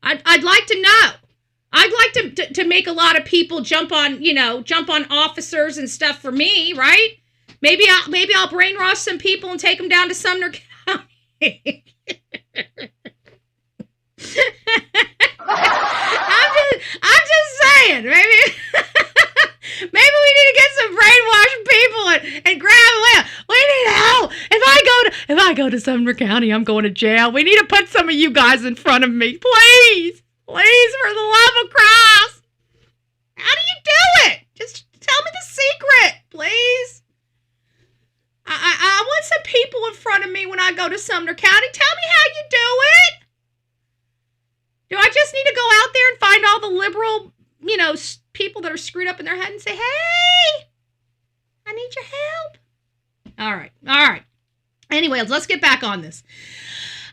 [SPEAKER 4] I'd like to know. I'd like to make a lot of people jump on officers and stuff for me, right? Maybe I'll brainwash some people and take them down to Sumner County. I'm just saying, maybe we need to get some brainwashed people and grab them. We need help. If I go to Sumner County, I'm going to jail. We need to put some of you guys in front of me, please, for the love of Christ. How do you do it? Just tell me the secret, please. I want some people in front of me when I go to Sumner County. Tell me how you do it. Do I just need to go out there and find all the liberal, people that are screwed up in their head and say, hey, I need your help? All right. Anyway, let's get back on this.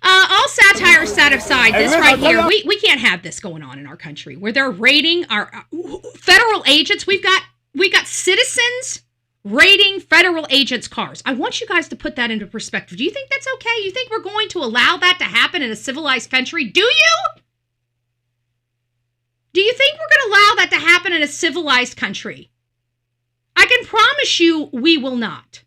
[SPEAKER 4] All satire set aside, this right here, we can't have this going on in our country where they're raiding our federal agents. We got citizens raiding federal agents' cars. I want you guys to put that into perspective. Do you think that's okay? You think we're going to allow that to happen in a civilized country? Do you? Do you think we're going to allow that to happen in a civilized country? I can promise you we will not.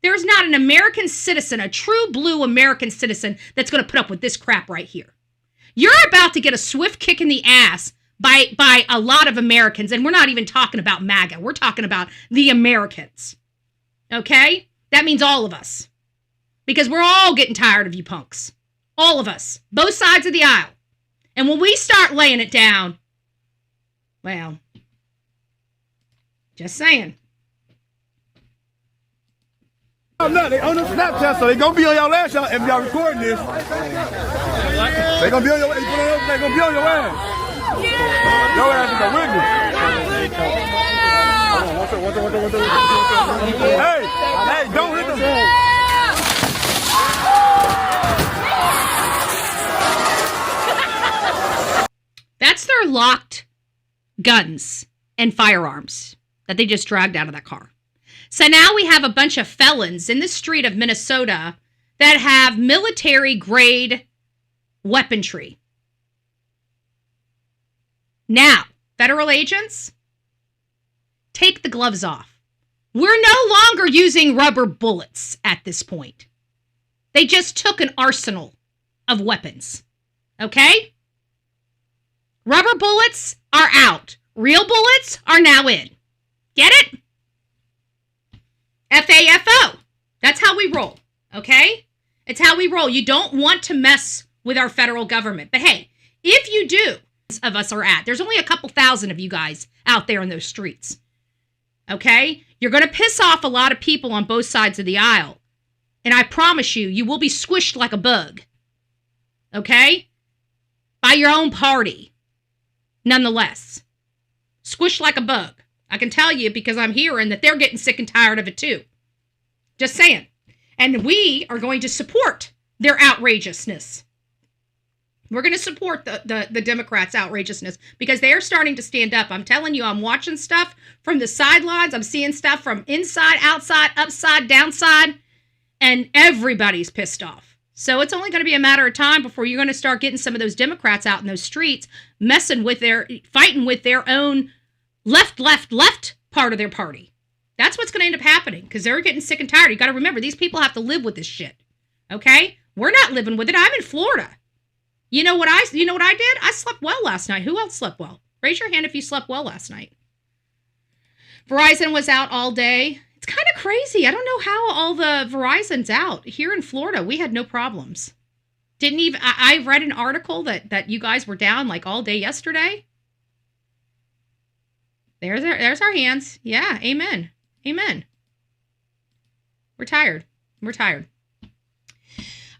[SPEAKER 4] There's not an American citizen, a true blue American citizen, that's going to put up with this crap right here. You're about to get a swift kick in the ass by a lot of Americans, and we're not even talking about MAGA. We're talking about the Americans. Okay? That means all of us. Because we're all getting tired of you punks. All of us. Both sides of the aisle. And when we start laying it down, well, just saying.
[SPEAKER 11] They on the Snapchat, so they gonna be on your ass if y'all recording this. They gonna be on your ass. They gonna be on your ass. Your ass is a witness. Hey, don't hit them.
[SPEAKER 4] That's their locked guns and firearms that they just dragged out of that car. So now we have a bunch of felons in the street of Minnesota that have military-grade weaponry. Now, federal agents, take the gloves off. We're no longer using rubber bullets at this point. They just took an arsenal of weapons. Okay? Rubber bullets are out. Real bullets are now in. Get it? FAFO. That's how we roll. Okay? It's how we roll. You don't want to mess with our federal government. But hey, if you do, of us are at, there's only a couple thousand of you guys out there in those streets. Okay? You're going to piss off a lot of people on both sides of the aisle. And I promise you, you will be squished like a bug. Okay? By your own party. Nonetheless. Squished like a bug. I can tell you because I'm hearing that they're getting sick and tired of it too. Just saying. And we are going to support their outrageousness. We're going to support the Democrats' outrageousness because they are starting to stand up. I'm telling you, I'm watching stuff from the sidelines. I'm seeing stuff from inside, outside, upside, downside, and everybody's pissed off. So it's only going to be a matter of time before you're going to start getting some of those Democrats out in those streets fighting with their own left part of their party. That's what's going to end up happening because they're getting sick and tired. You got to remember, these people have to live with this shit. Okay? We're not living with it. I'm in Florida. You know what I did? I slept well last night. Who else slept well? Raise your hand if you slept well last night. Verizon was out all day. It's kind of crazy. I don't know how all the Verizon's out. Here in Florida, we had no problems. I read an article that you guys were down like all day yesterday. There's our hands. Yeah, amen. Amen. We're tired.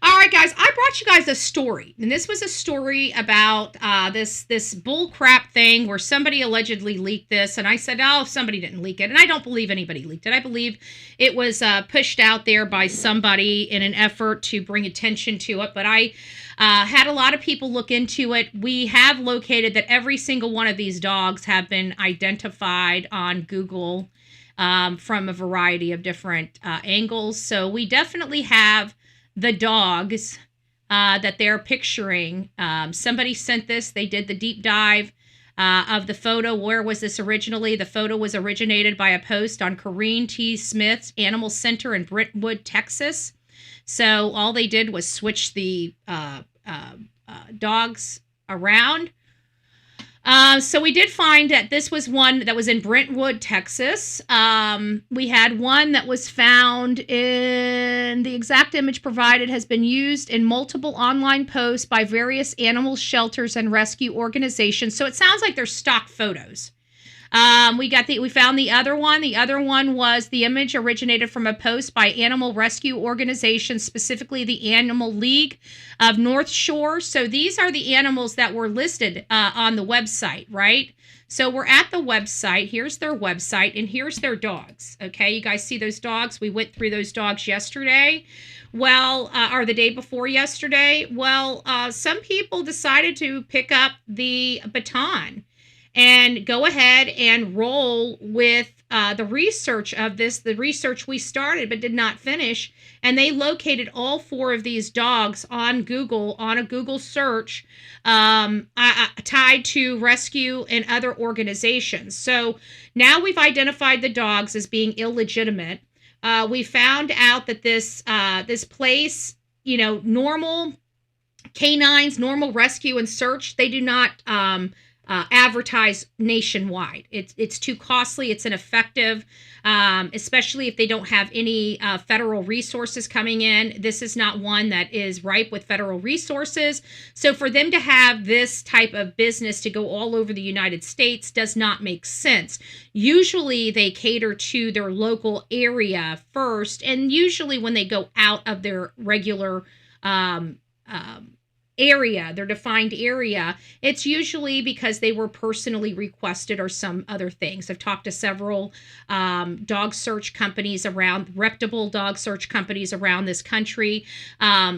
[SPEAKER 4] All right, guys, I brought you guys a story, and this was a story about this bull crap thing where somebody allegedly leaked this, and I said, oh, somebody didn't leak it, and I don't believe anybody leaked it. I believe it was pushed out there by somebody in an effort to bring attention to it, but I had a lot of people look into it. We have located that every single one of these dogs have been identified on Google from a variety of different angles, so we definitely have the dogs that they're picturing. Somebody sent this. They did the deep dive of the photo. Where was this originally? The photo was originated by a post on Corrine T. Smith's Animal Center in Brentwood, Texas. So all they did was switch the dogs around. So we did find that this was one that was in Brentwood, Texas. We had one that was found in the exact image provided has been used in multiple online posts by various animal shelters and rescue organizations. So it sounds like they're stock photos. We found the other one. The other one was the image originated from a post by animal rescue organizations, specifically the Animal League of North Shore. So these are the animals that were listed on the website, right? So we're at the website. Here's their website, and here's their dogs. Okay, you guys see those dogs? We went through those dogs yesterday. Well, or the day before yesterday. Well, some people decided to pick up the baton and go ahead and roll with the research of this, the research we started but did not finish. And they located all four of these dogs on Google, on a Google search, tied to rescue and other organizations. So now we've identified the dogs as being illegitimate. We found out that this place, normal canines, normal rescue and search, they do not advertise nationwide. It's too costly. It's ineffective, especially if they don't have any federal resources coming in. This is not one that is ripe with federal resources. So for them to have this type of business to go all over the United States does not make sense. Usually they cater to their local area first, and usually when they go out of their regular area, their defined area, it's usually because they were personally requested or some other things. I've talked to several dog search companies reputable dog search companies around this country,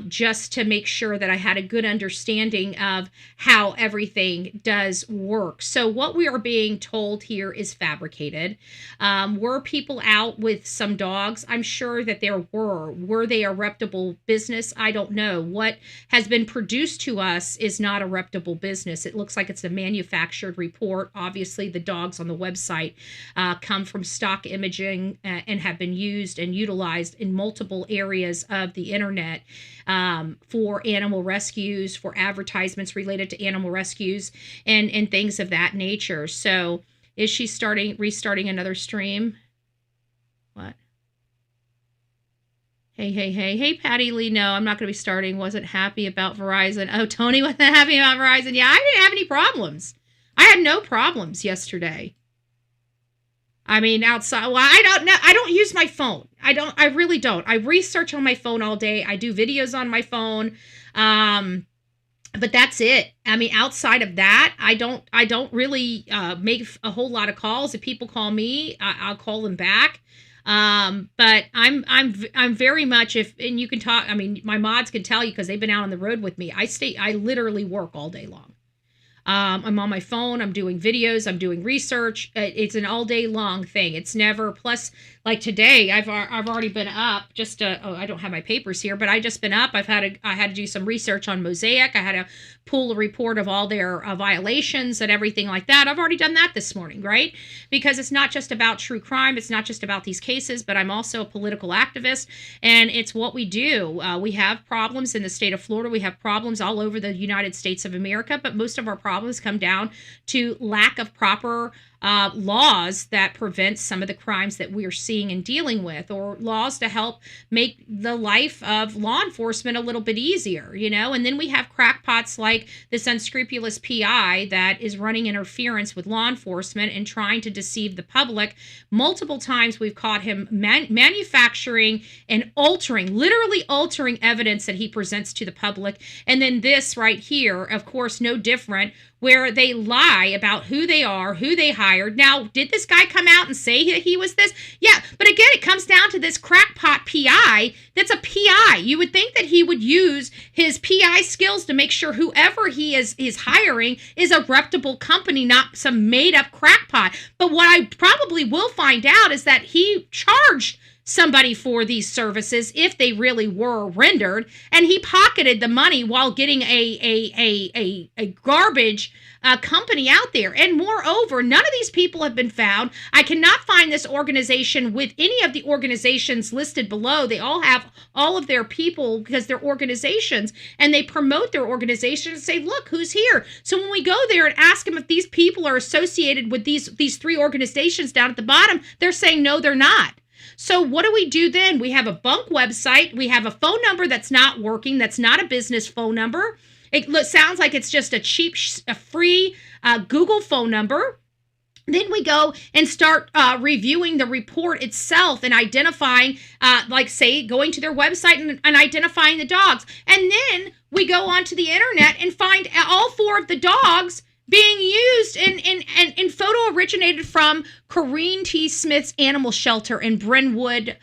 [SPEAKER 4] just to make sure that I had a good understanding of how everything does work. So what we are being told here is fabricated. Were people out with some dogs? I'm sure that there were. Were they a reputable business? I don't know. What has been produced produced to us is not a reputable business. It looks like it's a manufactured report. Obviously, the dogs on the website come from stock imaging and have been used and utilized in multiple areas of the internet for animal rescues, for advertisements related to animal rescues, and things of that nature. So is she restarting another stream? What? Hey, Patty Lee, no, I'm not going to be starting. Wasn't happy about Verizon. Oh, Tony wasn't happy about Verizon. Yeah, I didn't have any problems. I had no problems yesterday. I mean, outside, well, I don't know. I don't use my phone. I really don't. I research on my phone all day. I do videos on my phone. But that's it. I mean, outside of that, I don't really make a whole lot of calls. If people call me, I'll call them back. But I'm very much, and you can talk, I mean, my mods can tell you because they've been out on the road with me. I literally work all day long. I'm on my phone, I'm doing videos, I'm doing research. It's an all day long thing. It's never, plus like today, I've already been up just I don't have my papers here, but I just been up. I had to do some research on Mosaic. I had to pull a report of all their violations and everything like that. I've already done that this morning, right? Because it's not just about true crime. It's not just about these cases, but I'm also a political activist, and it's what we do. We have problems in the state of Florida. We have problems all over the United States of America, but most of our problems come down to lack of proper laws that prevent some of the crimes that we are seeing and dealing with, or laws to help make the life of law enforcement a little bit easier, you know? And then we have crackpots like this unscrupulous PI that is running interference with law enforcement and trying to deceive the public. Multiple times we've caught him manufacturing and literally altering evidence that he presents to the public. And then this right here, of course, no different, where they lie about who they are, who they hired. Now, did this guy come out and say that he was this? Yeah, but again, it comes down to this crackpot PI that's a PI. You would think that he would use his PI skills to make sure whoever he is hiring is a reputable company, not some made-up crackpot. But what I probably will find out is that he charged somebody for these services if they really were rendered, and he pocketed the money while getting a garbage company out there. And moreover, none of these people have been found. I cannot find this organization with any of the organizations listed below. They all have all of their people because they're organizations, and they promote their organization and say, look, who's here? So when we go there and ask them if these people are associated with these three organizations down at the bottom, they're saying no, they're not. So what do we do then? We have a bunk website. We have a phone number that's not working. That's not a business phone number. It sounds like it's just a cheap, free Google phone number. Then we go and start reviewing the report itself and identifying, like say, going to their website and identifying the dogs. And then we go onto the internet and find all four of the dogs being used in photo originated from Corrine T. Smith's animal shelter in Brownwood,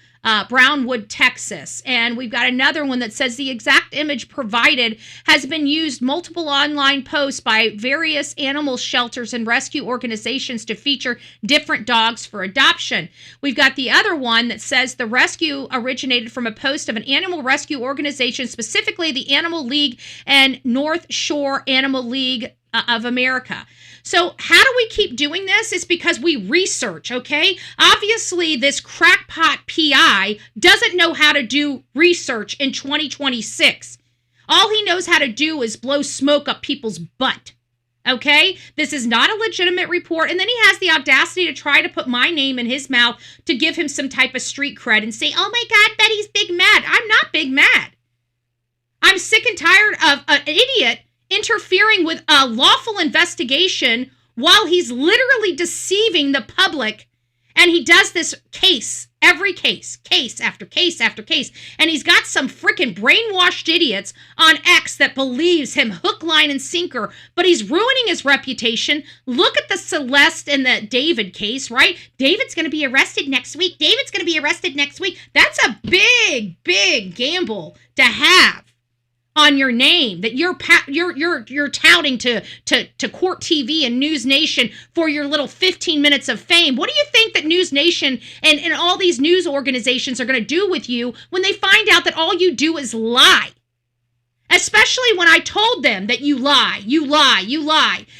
[SPEAKER 4] Texas. And we've got another one that says the exact image provided has been used multiple online posts by various animal shelters and rescue organizations to feature different dogs for adoption. We've got the other one that says the rescue originated from a post of an animal rescue organization, specifically the Animal League and North Shore Animal League of America. So how do we keep doing this? It's because we research, okay? Obviously, this crackpot PI doesn't know how to do research in 2026. All he knows how to do is blow smoke up people's butt, okay? This is not a legitimate report. And then he has the audacity to try to put my name in his mouth to give him some type of street cred and say, oh my God, Betty's big mad. I'm not big mad. I'm sick and tired of an idiot interfering with a lawful investigation while he's literally deceiving the public. And he does this every case after case after case. And he's got some freaking brainwashed idiots on X that believes him hook, line, and sinker, but he's ruining his reputation. Look at the Celeste and the David case, right? David's going to be arrested next week. That's a big, big gamble to have on your name that you're touting to Court TV and News Nation for your little 15 minutes of fame. What do you think that News Nation and all these news organizations are going to do with you when they find out that all you do is lie? A especially when I told them that you lie,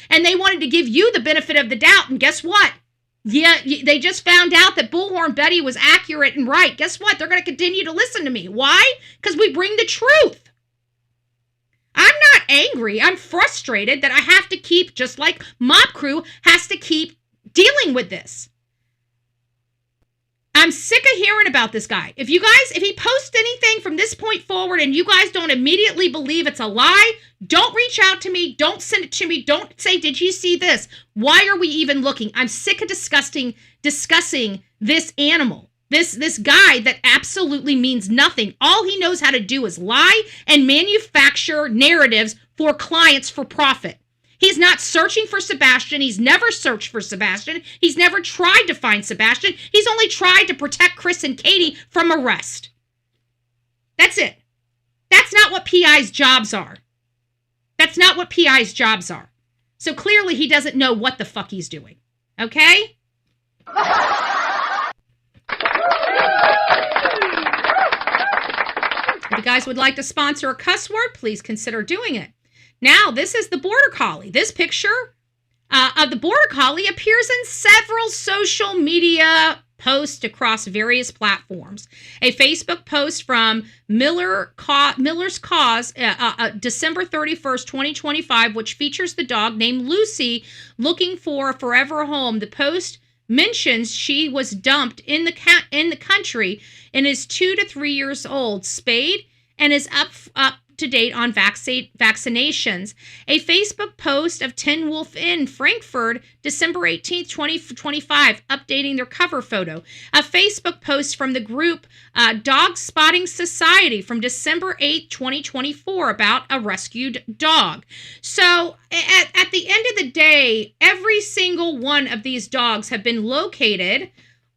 [SPEAKER 4] and they wanted to give you the benefit of the doubt. And guess what? Yeah, they just found out that Bullhorn Betty was accurate and right. Guess what? They're going to continue to listen to me. Why? Because we bring the truth. I'm not angry. I'm frustrated that I have to keep, just like Mob Crew has to keep dealing with this. I'm sick of hearing about this guy. If he posts anything from this point forward and you guys don't immediately believe it's a lie, don't reach out to me. Don't send it to me. Don't say, did you see this? Why are we even looking? I'm sick of discussing this animal. This guy that absolutely means nothing. All he knows how to do is lie and manufacture narratives for clients for profit. He's not searching for Sebastian. He's never searched for Sebastian. He's never tried to find Sebastian. He's only tried to protect Chris and Katie from arrest. That's it. That's not what PI's jobs are. That's not what PI's jobs are. So clearly he doesn't know what the fuck he's doing. Okay? If you guys would like to sponsor a cuss word, please consider doing it. Now, this is the Border Collie. This picture of the Border Collie appears in several social media posts across various platforms. A Facebook post from Miller's Cause, December 31st, 2025, which features the dog named Lucy looking for a forever home. The post mentions she was dumped in the country and is 2 to 3 years old, spayed, and is up to date on vaccinations. A Facebook post of Tin Wolf Inn, Frankfurt, December 18th, 2025, updating their cover photo. A Facebook post from the group Dog Spotting Society from December 8th, 2024, about a rescued dog. So at the end of the day, every single one of these dogs have been located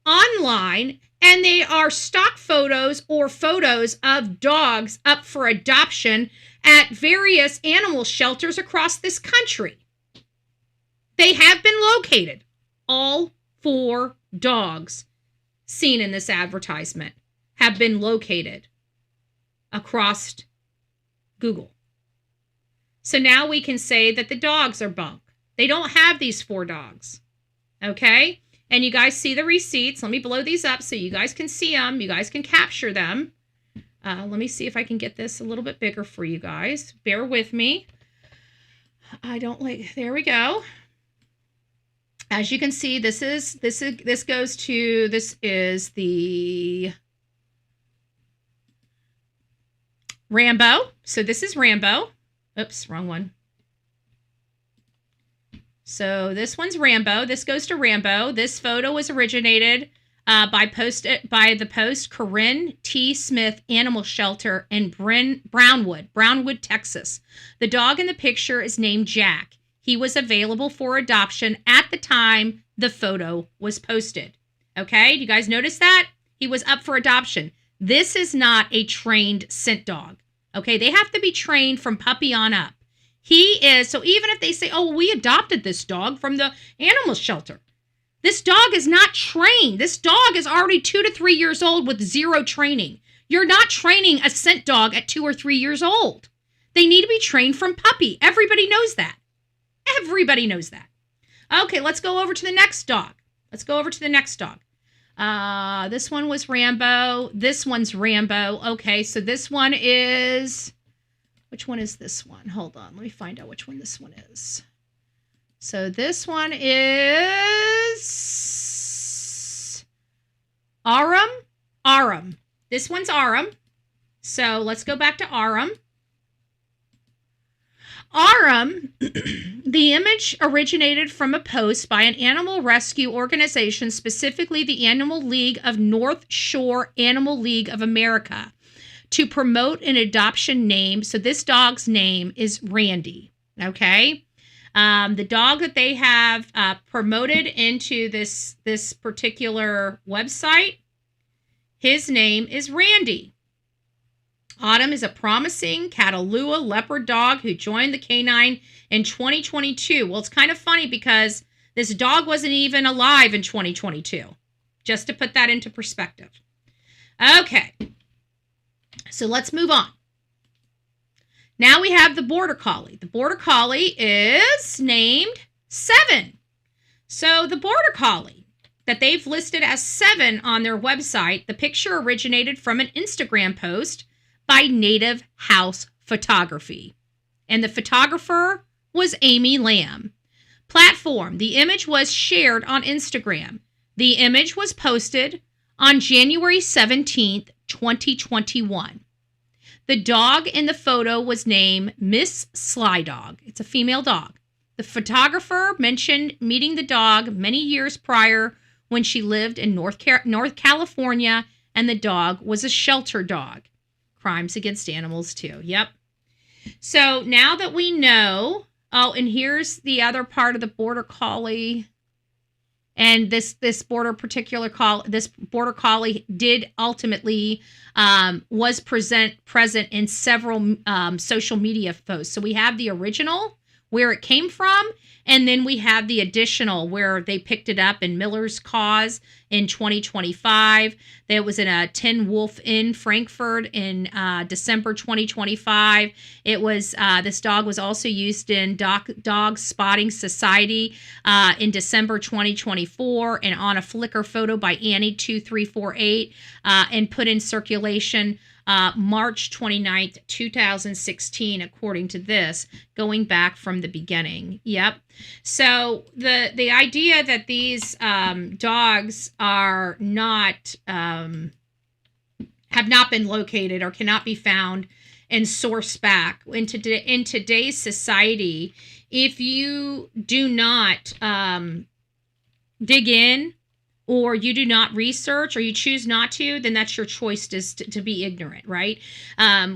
[SPEAKER 4] online, and they are stock photos or photos of dogs up for adoption at various animal shelters across this country. They have been located. All 4 dogs seen in this advertisement have been located across Google. So now we can say that the dogs are bunk. They don't have these 4 dogs. Okay? And you guys see the receipts. Let me blow these up so you guys can see them. You guys can capture them. Let me see if I can get this a little bit bigger for you guys. Bear with me. There we go. As you can see, this is the Rambo. So this is Rambo. Oops, wrong one. So this one's Rambo. This goes to Rambo. This photo was originated by the post Corinne T. Smith Animal Shelter in Brownwood, Texas. The dog in the picture is named Jack. He was available for adoption at the time the photo was posted. Okay, you guys notice that? He was up for adoption. This is not a trained scent dog. Okay, they have to be trained from puppy on up. He is, so even if they say, oh, we adopted this dog from the animal shelter, this dog is not trained. This dog is already 2 to 3 years old with 0 training. You're not training a scent dog at 2 or 3 years old. They need to be trained from puppy. Everybody knows that. Everybody knows that. Okay, let's go over to the next dog. This one was Rambo. This one's Rambo. Okay, so this one is... Which one is this one? Hold on. Let me find out which one this one is. So this one is Aram. This one's Aram. So let's go back to Aram. Aram, the image originated from a post by an animal rescue organization, specifically the Animal League of North Shore Animal League of America, to promote an adoption name. So this dog's name is Randy, okay? The dog that they have promoted into this particular website, his name is Randy. Autumn is a promising Catalua leopard dog who joined the canine in 2022. Well, it's kind of funny because this dog wasn't even alive in 2022, just to put that into perspective. Okay. So let's move on. Now we have the Border Collie. The Border Collie is named Seven. So the Border Collie that they've listed as Seven on their website, the picture originated from an Instagram post by Native House Photography. And the photographer was Amy Lamb. Platform. The image was shared on Instagram. The image was posted on January 17th, 2021. The dog in the photo was named Miss Sly Dog. It's a female dog. The photographer mentioned meeting the dog many years prior when she lived in North California, and the dog was a shelter dog. Crimes against animals, too. Yep. So now that we know, and here's the other part of the Border Collie. And this Border Collie did ultimately was present in several social media posts. So we have the original where it came from, and then we have the additional where they picked it up in Miller's Cause in 2025. There was in a Tin Wolf Inn, Frankfurt in December 2025. It was this dog was also used in Dog Spotting Society in December 2024, and on a Flickr photo by Annie2348 and put in circulation March 29th, 2016, according to this, going back from the beginning. Yep. So the idea that these dogs are not have not been located or cannot be found and sourced back in today's society, if you do not dig in, or you do not research, or you choose not to, then that's your choice to be ignorant, right?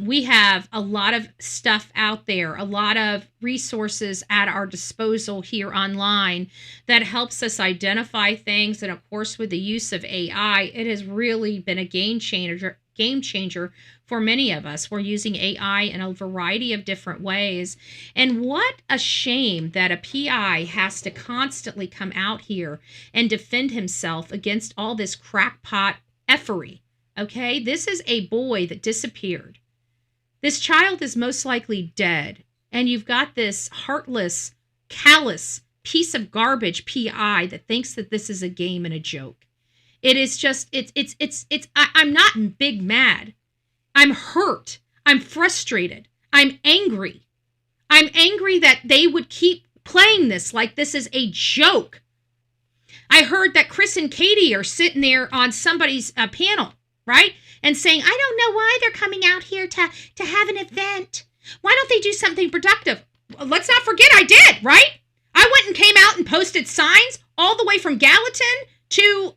[SPEAKER 4] We have a lot of stuff out there, a lot of resources at our disposal here online that helps us identify things. And of course, with the use of AI, it has really been a game changer for many of us. We're using AI in a variety of different ways. And what a shame that a PI has to constantly come out here and defend himself against all this crackpot effery. Okay, this is a boy that disappeared. This child is most likely dead. And you've got this heartless, callous piece of garbage PI that thinks that this is a game and a joke. It is just, I'm not big mad. I'm hurt. I'm frustrated. I'm angry. I'm angry that they would keep playing this like this is a joke. I heard that Chris and Katie are sitting there on somebody's panel, right? And saying, I don't know why they're coming out here to have an event. Why don't they do something productive? Let's not forget I did, right? I went and came out and posted signs all the way from Gallatin to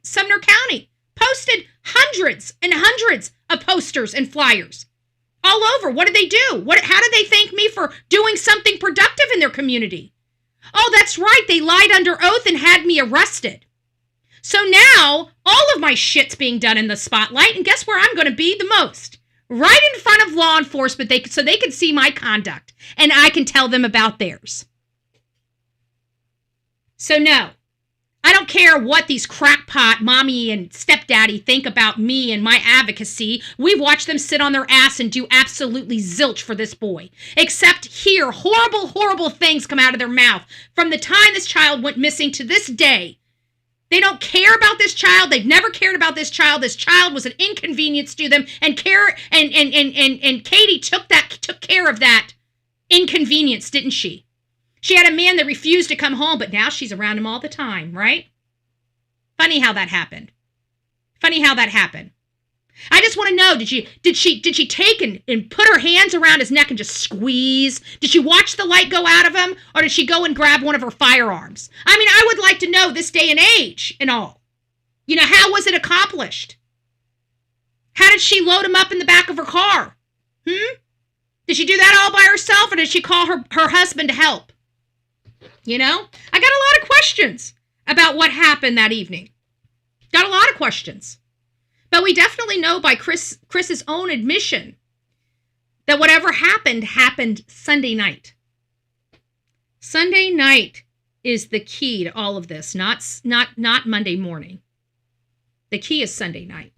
[SPEAKER 4] Sumner County. Posted hundreds and hundreds of posters and flyers all over. What did they do? How did they thank me for doing something productive in their community? Oh, that's right. They lied under oath and had me arrested. So now all of my shit's being done in the spotlight, and guess where I'm going to be the most? Right in front of law enforcement, so they can see my conduct and I can tell them about theirs. So no. I don't care what these crackpot mommy and stepdaddy think about me and my advocacy. We've watched them sit on their ass and do absolutely zilch for this boy. Except hear horrible, horrible things come out of their mouth from the time this child went missing to this day. They don't care about this child. They've never cared about this child. This child was an inconvenience to them, and Katie took care of that inconvenience, didn't she? She had a man that refused to come home, but now she's around him all the time, right? Funny how that happened. I just want to know, did she take and put her hands around his neck and just squeeze? Did she watch the light go out of him? Or did she go and grab one of her firearms? I mean, I would like to know this day and age and all. You know, how was it accomplished? How did she load him up in the back of her car? Did she do that all by herself, or did she call her husband to help? You know, I got a lot of questions about what happened that evening. Got a lot of questions. But we definitely know by Chris's own admission that whatever happened Sunday night. Sunday night is the key to all of this, not Monday morning. The key is Sunday night.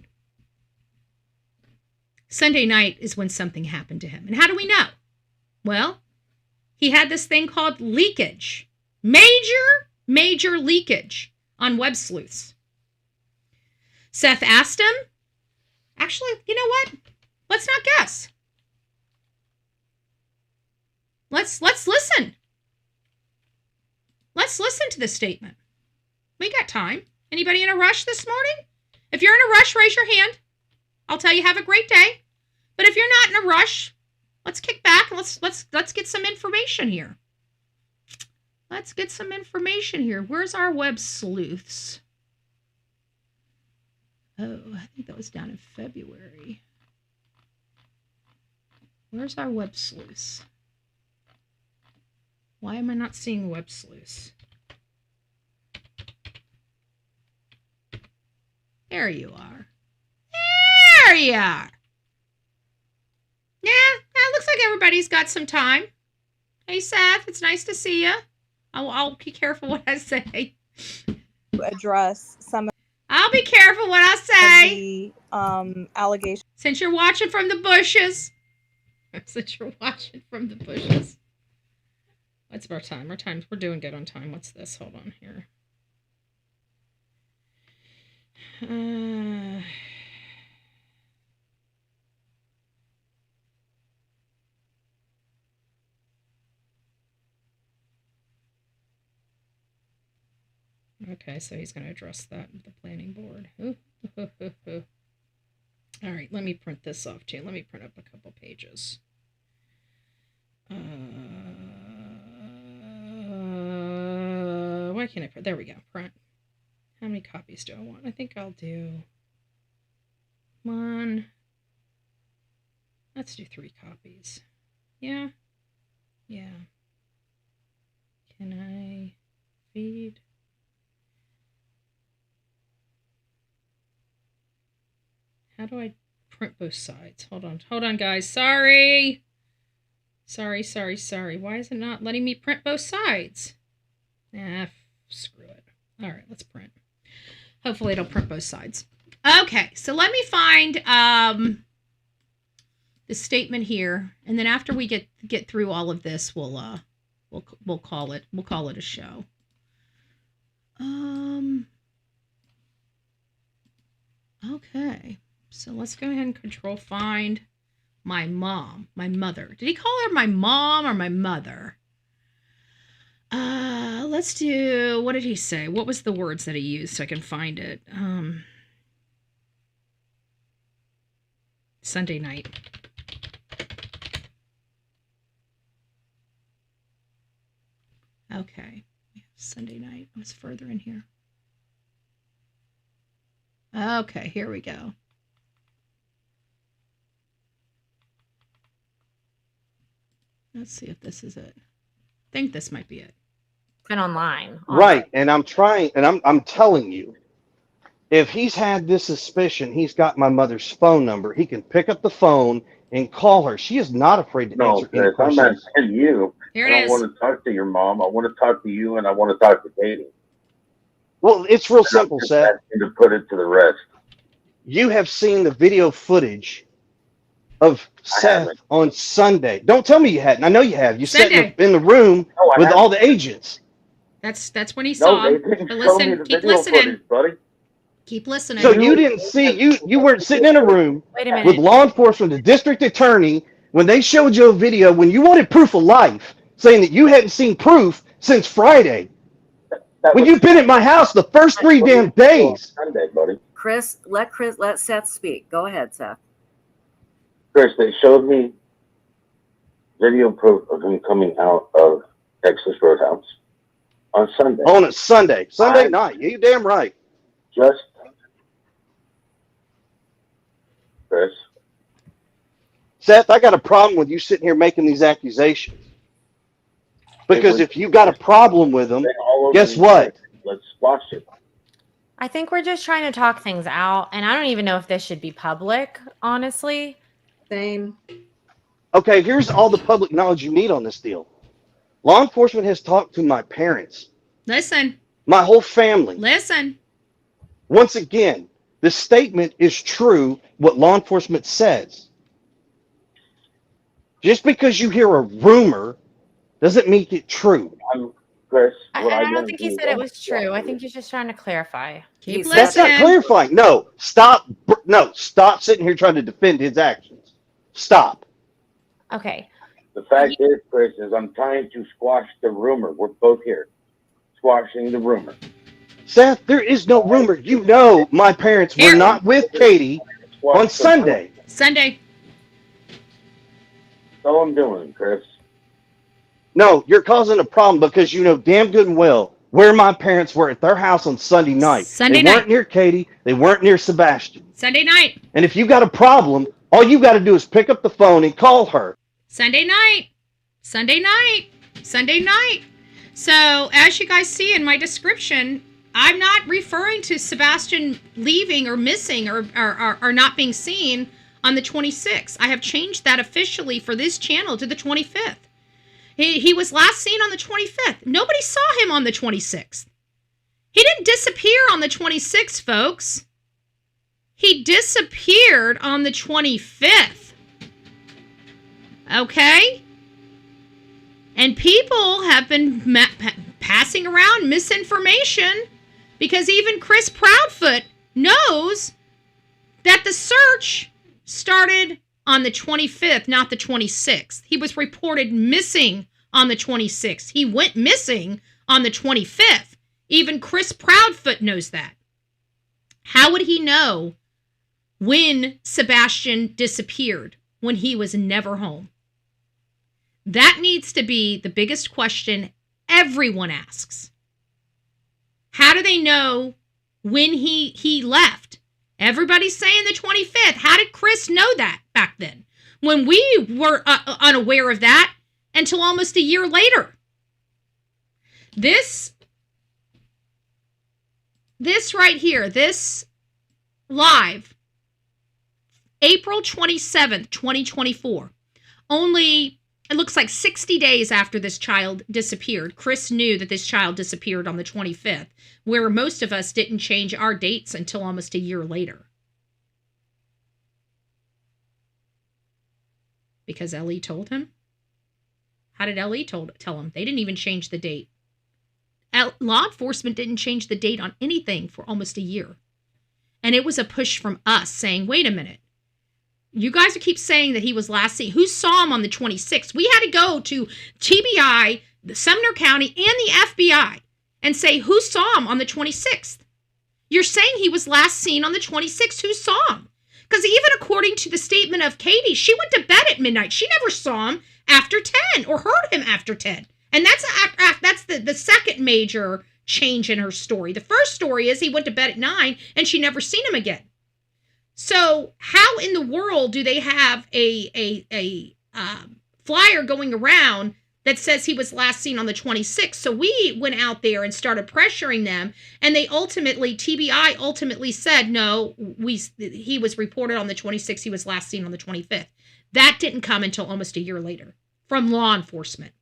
[SPEAKER 4] Sunday night is when something happened to him. And how do we know? Well, he had this thing called leakage. Major leakage on web sleuths. Seth asked him, actually, you know what? Let's not guess. Let's listen. Let's listen to this statement. We got time. Anybody in a rush this morning? If you're in a rush, raise your hand. I'll tell you have a great day. But if you're not in a rush, let's kick back and let's get some information here. Let's get some information here. Where's our web sleuths? Oh, I think that was down in February. Where's our web sleuths? Why am I not seeing web sleuths? There you are. There you are. Yeah, it looks like everybody's got some time. Hey, Seth, it's nice to see you. I'll be careful what I say.
[SPEAKER 12] Address some.
[SPEAKER 4] I'll be careful what I say.
[SPEAKER 12] The allegations.
[SPEAKER 4] Since you're watching from the bushes. Since you're watching from the bushes. What's our time? We're doing good on time. What's this? Hold on here. Okay, so he's going to address that with the planning board. All right, let me print this off too. Let me print up a couple pages. Why can't I print? There we go. Print. How many copies do I want? I think I'll do one. Let's do 3 copies. Yeah. Yeah. Can I feed? How do I print both sides? Hold on, guys. Sorry. Why is it not letting me print both sides? Screw it. All right, let's print. Hopefully it'll print both sides. Okay, so let me find the statement here, and then after we get through all of this, we'll call it a show. Okay. So let's go ahead and control find my mother. Did he call her my mom or my mother? Let's do, what did he say? What was the words that he used so I can find it? Sunday night. Okay. Sunday night. I was further in here. Okay, here we go. Let's see if this is it. I think this might be it.
[SPEAKER 13] Been online.
[SPEAKER 14] Right, and I'm trying, and I'm telling you, if he's had this suspicion, he's got my mother's phone number. He can pick up the phone and call her. She is not afraid to answer any questions.
[SPEAKER 15] I'm asking you.
[SPEAKER 4] Here it is.
[SPEAKER 15] I want to talk to your mom. I want to talk to you, and I want to talk to Katie.
[SPEAKER 14] Well, it's real simple, Seth.
[SPEAKER 15] To put it to the rest.
[SPEAKER 14] You have seen the video footage of Seth on Sunday. Don't tell me you hadn't. I know you have. You sat in the room with all the agents.
[SPEAKER 4] That's when he saw him. But listen, keep listening.
[SPEAKER 15] Footage, buddy.
[SPEAKER 4] Keep listening.
[SPEAKER 14] So you didn't see, you weren't sitting in a room with law enforcement, the district attorney, when they showed you a video, when you wanted proof of life, saying that you hadn't seen proof since Friday. When you've been at my house the first 3 damn days.
[SPEAKER 15] Sunday, buddy.
[SPEAKER 13] Chris, let Seth speak. Go ahead, Seth.
[SPEAKER 15] Chris, they showed me video proof of him coming out of Texas Roadhouse on Sunday.
[SPEAKER 14] On a Sunday night. You damn right.
[SPEAKER 15] Just, Chris.
[SPEAKER 14] Seth, I got a problem with you sitting here making these accusations. Because if you got a problem with them, guess what?
[SPEAKER 15] Let's watch it.
[SPEAKER 13] I think we're just trying to talk things out, and I don't even know if this should be public, honestly.
[SPEAKER 16] Same.
[SPEAKER 14] Okay, here's all the public knowledge you need on this deal. Law enforcement has talked to my parents.
[SPEAKER 4] Listen.
[SPEAKER 14] My whole family.
[SPEAKER 4] Listen.
[SPEAKER 14] Once again, the statement is true, what law enforcement says. Just because you hear a rumor doesn't make it true.
[SPEAKER 15] Chris,
[SPEAKER 13] I don't think he said it was true. I think he's just trying to clarify.
[SPEAKER 14] That's not clarifying. No, stop. No, stop sitting here trying to defend his actions. Stop.
[SPEAKER 13] Okay.
[SPEAKER 15] The fact is, Chris, is I'm trying to squash the rumor. We're both here. Squashing the rumor.
[SPEAKER 14] Seth, there is no rumor. You know my parents were not with Katie on Sunday.
[SPEAKER 4] Sunday.
[SPEAKER 15] That's all I'm doing, Chris.
[SPEAKER 14] No, you're causing a problem because you know damn good and well where my parents were at their house on Sunday night.
[SPEAKER 4] Sunday
[SPEAKER 14] they
[SPEAKER 4] night.
[SPEAKER 14] weren't near Katie. They weren't near Sebastian.
[SPEAKER 4] Sunday night.
[SPEAKER 14] And if you got a problem, all you got to do is pick up the phone and call her.
[SPEAKER 4] Sunday night. Sunday night. Sunday night. So, as you guys see in my description, I'm not referring to Sebastian leaving or missing or not being seen on the 26th. I have changed that officially for this channel to the 25th. He was last seen on the 25th. Nobody saw him on the 26th. He didn't disappear on the 26th, folks. He disappeared on the 25th. Okay? And people have been passing around misinformation because even Chris Proudfoot knows that the search started on the 25th, not the 26th. He was reported missing on the 26th. He went missing on the 25th. Even Chris Proudfoot knows that. How would he know when Sebastian disappeared when he was never home? That needs to be the biggest question everyone asks. How do they know when he left? Everybody's saying the 25th. How did Chris know that back then? When we were unaware of that until almost a year later. This right here, this live, April 27th, 2024. Only, it looks like 60 days after this child disappeared. Chris knew that this child disappeared on the 25th, where most of us didn't change our dates until almost a year later. Because Ellie told him? How did Ellie tell him? They didn't even change the date. Law enforcement didn't change the date on anything for almost a year. And it was a push from us saying, wait a minute. You guys keep saying that he was last seen. Who saw him on the 26th? We had to go to TBI, the Sumner County, and the FBI and say, who saw him on the 26th? You're saying he was last seen on the 26th. Who saw him? Because even according to the statement of Katie, she went to bed at midnight. She never saw him after 10 or heard him after 10. And that's the second major change in her story. The first story is he went to bed at 9 and she never seen him again. So how in the world do they have a flyer going around that says he was last seen on the 26th? So we went out there and started pressuring them, and they TBI ultimately said, no, he was reported on the 26th. He was last seen on the 25th. That didn't come until almost a year later from law enforcement.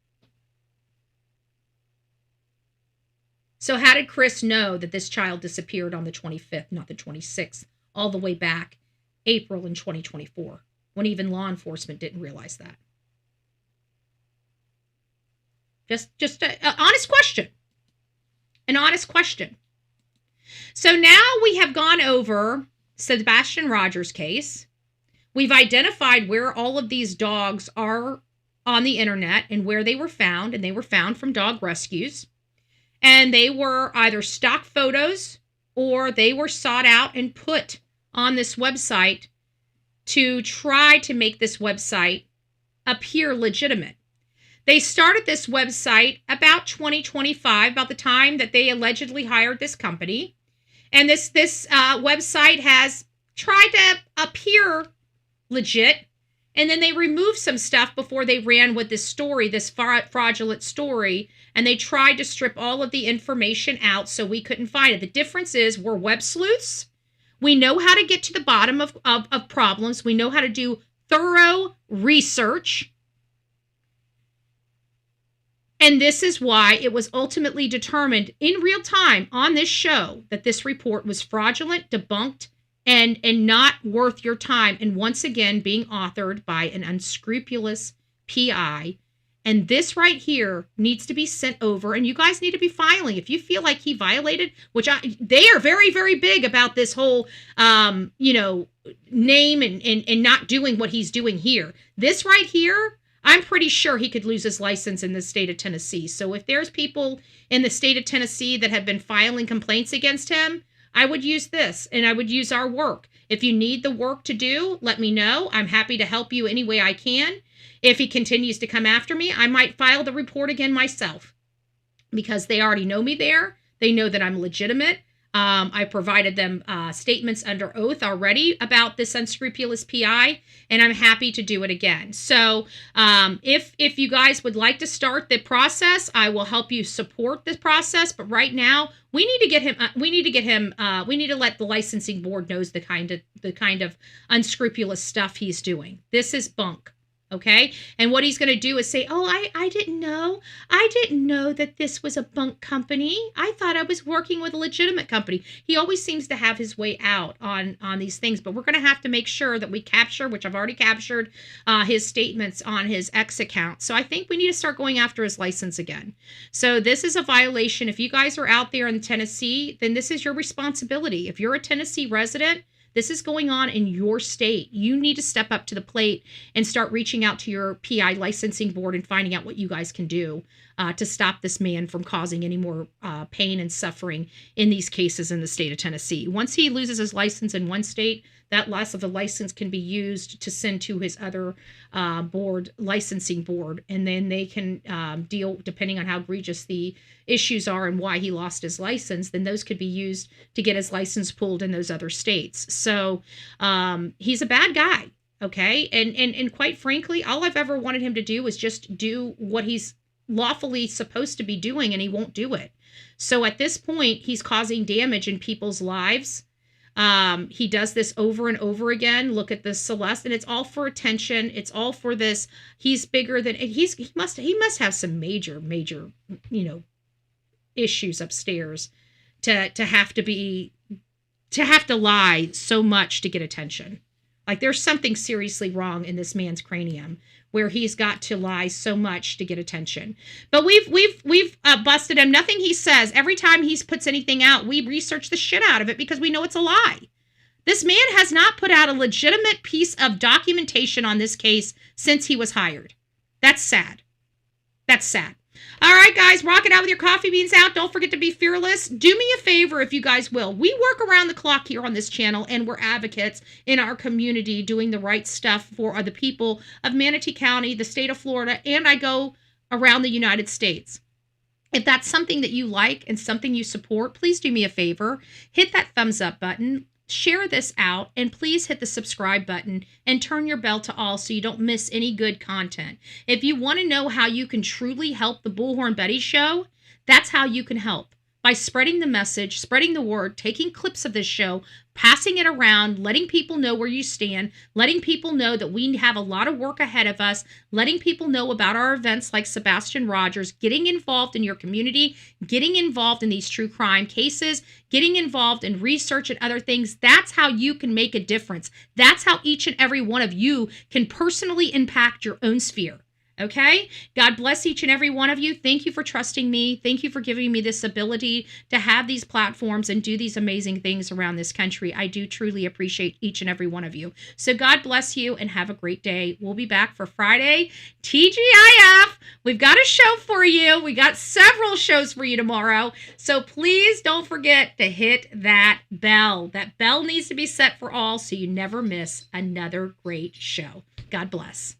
[SPEAKER 4] So how did Chris know that this child disappeared on the 25th, not the 26th, all the way back April in 2024, when even law enforcement didn't realize that? Just an honest question. An honest question. So now we have gone over Sebastian Rogers' case. We've identified where all of these dogs are on the internet and where they were found, and they were found from dog rescues. And they were either stock photos or they were sought out and put on this website to try to make this website appear legitimate. They started this website about 2025, about the time that they allegedly hired this company. And this website has tried to appear legit. And then they removed some stuff before they ran with this story, this fraudulent story. And they tried to strip all of the information out so we couldn't find it. The difference is we're web sleuths. We know how to get to the bottom of problems. We know how to do thorough research. And this is why it was ultimately determined in real time on this show that this report was fraudulent, debunked, and not worth your time. And once again, being authored by an unscrupulous PI. And this right here needs to be sent over, and you guys need to be filing. If you feel like he violated, which they are very, very big about this whole, name and not doing what he's doing here. This right here, I'm pretty sure he could lose his license in the state of Tennessee. So if there's people in the state of Tennessee that have been filing complaints against him, I would use this, and I would use our work. If you need the work to do, let me know. I'm happy to help you any way I can. If he continues to come after me, I might file the report again myself, because they already know me there. They know that I'm legitimate. I provided them statements under oath already about this unscrupulous PI, and I'm happy to do it again. So if you guys would like to start the process, I will help you support this process. But right now, we need to get him. We need to let the licensing board knows the kind of unscrupulous stuff he's doing. This is bunk. Okay. And what he's going to do is say, oh, I didn't know. I didn't know that this was a bunk company. I thought I was working with a legitimate company. He always seems to have his way out on these things, but we're going to have to make sure that we capture, which I've already captured, his statements on his X account. So I think we need to start going after his license again. So this is a violation. If you guys are out there in Tennessee, then this is your responsibility. If you're a Tennessee resident, this is going on in your state. You need to step up to the plate and start reaching out to your PI licensing board and finding out what you guys can do to stop this man from causing any more pain and suffering in these cases in the state of Tennessee. Once he loses his license in one state, that loss of the license can be used to send to his other licensing board, and then they can deal, depending on how egregious the issues are and why he lost his license, then those could be used to get his license pulled in those other states. So he's a bad guy, okay? And quite frankly, all I've ever wanted him to do is just do what he's lawfully supposed to be doing, and he won't do it. So at this point, he's causing damage in people's lives. He does this over and over again. Look at this Celeste, and it's all for attention. It's all for this. He's bigger than he must have some major, issues upstairs to have to lie so much to get attention. Like there's something seriously wrong in this man's cranium where he's got to lie so much to get attention. But we've busted him. Nothing he says, every time he puts anything out, we research the shit out of it because we know it's a lie. This man has not put out a legitimate piece of documentation on this case since he was hired. That's sad. That's sad. All right, guys, rock it out with your coffee beans out. Don't forget to be fearless. Do me a favor if you guys will. We work around the clock here on this channel, and we're advocates in our community doing the right stuff for the people of Manatee County, the state of Florida, and I go around the United States. If that's something that you like and something you support, please do me a favor. Hit that thumbs up button. Share this out, and please hit the subscribe button and turn your bell to all so you don't miss any good content. If you want to know how you can truly help the Bullhorn Betty Show, that's how you can help. By spreading the message, spreading the word, taking clips of this show, passing it around, letting people know where you stand, letting people know that we have a lot of work ahead of us, letting people know about our events like Sebastian Rogers, getting involved in your community, getting involved in these true crime cases, getting involved in research and other things. That's how you can make a difference. That's how each and every one of you can personally impact your own sphere. Okay? God bless each and every one of you. Thank you for trusting me. Thank you for giving me this ability to have these platforms and do these amazing things around this country. I do truly appreciate each and every one of you. So God bless you and have a great day. We'll be back for Friday TGIF. We've got a show for you. We got several shows for you tomorrow. So please don't forget to hit that bell. That bell needs to be set for all so you never miss another great show. God bless.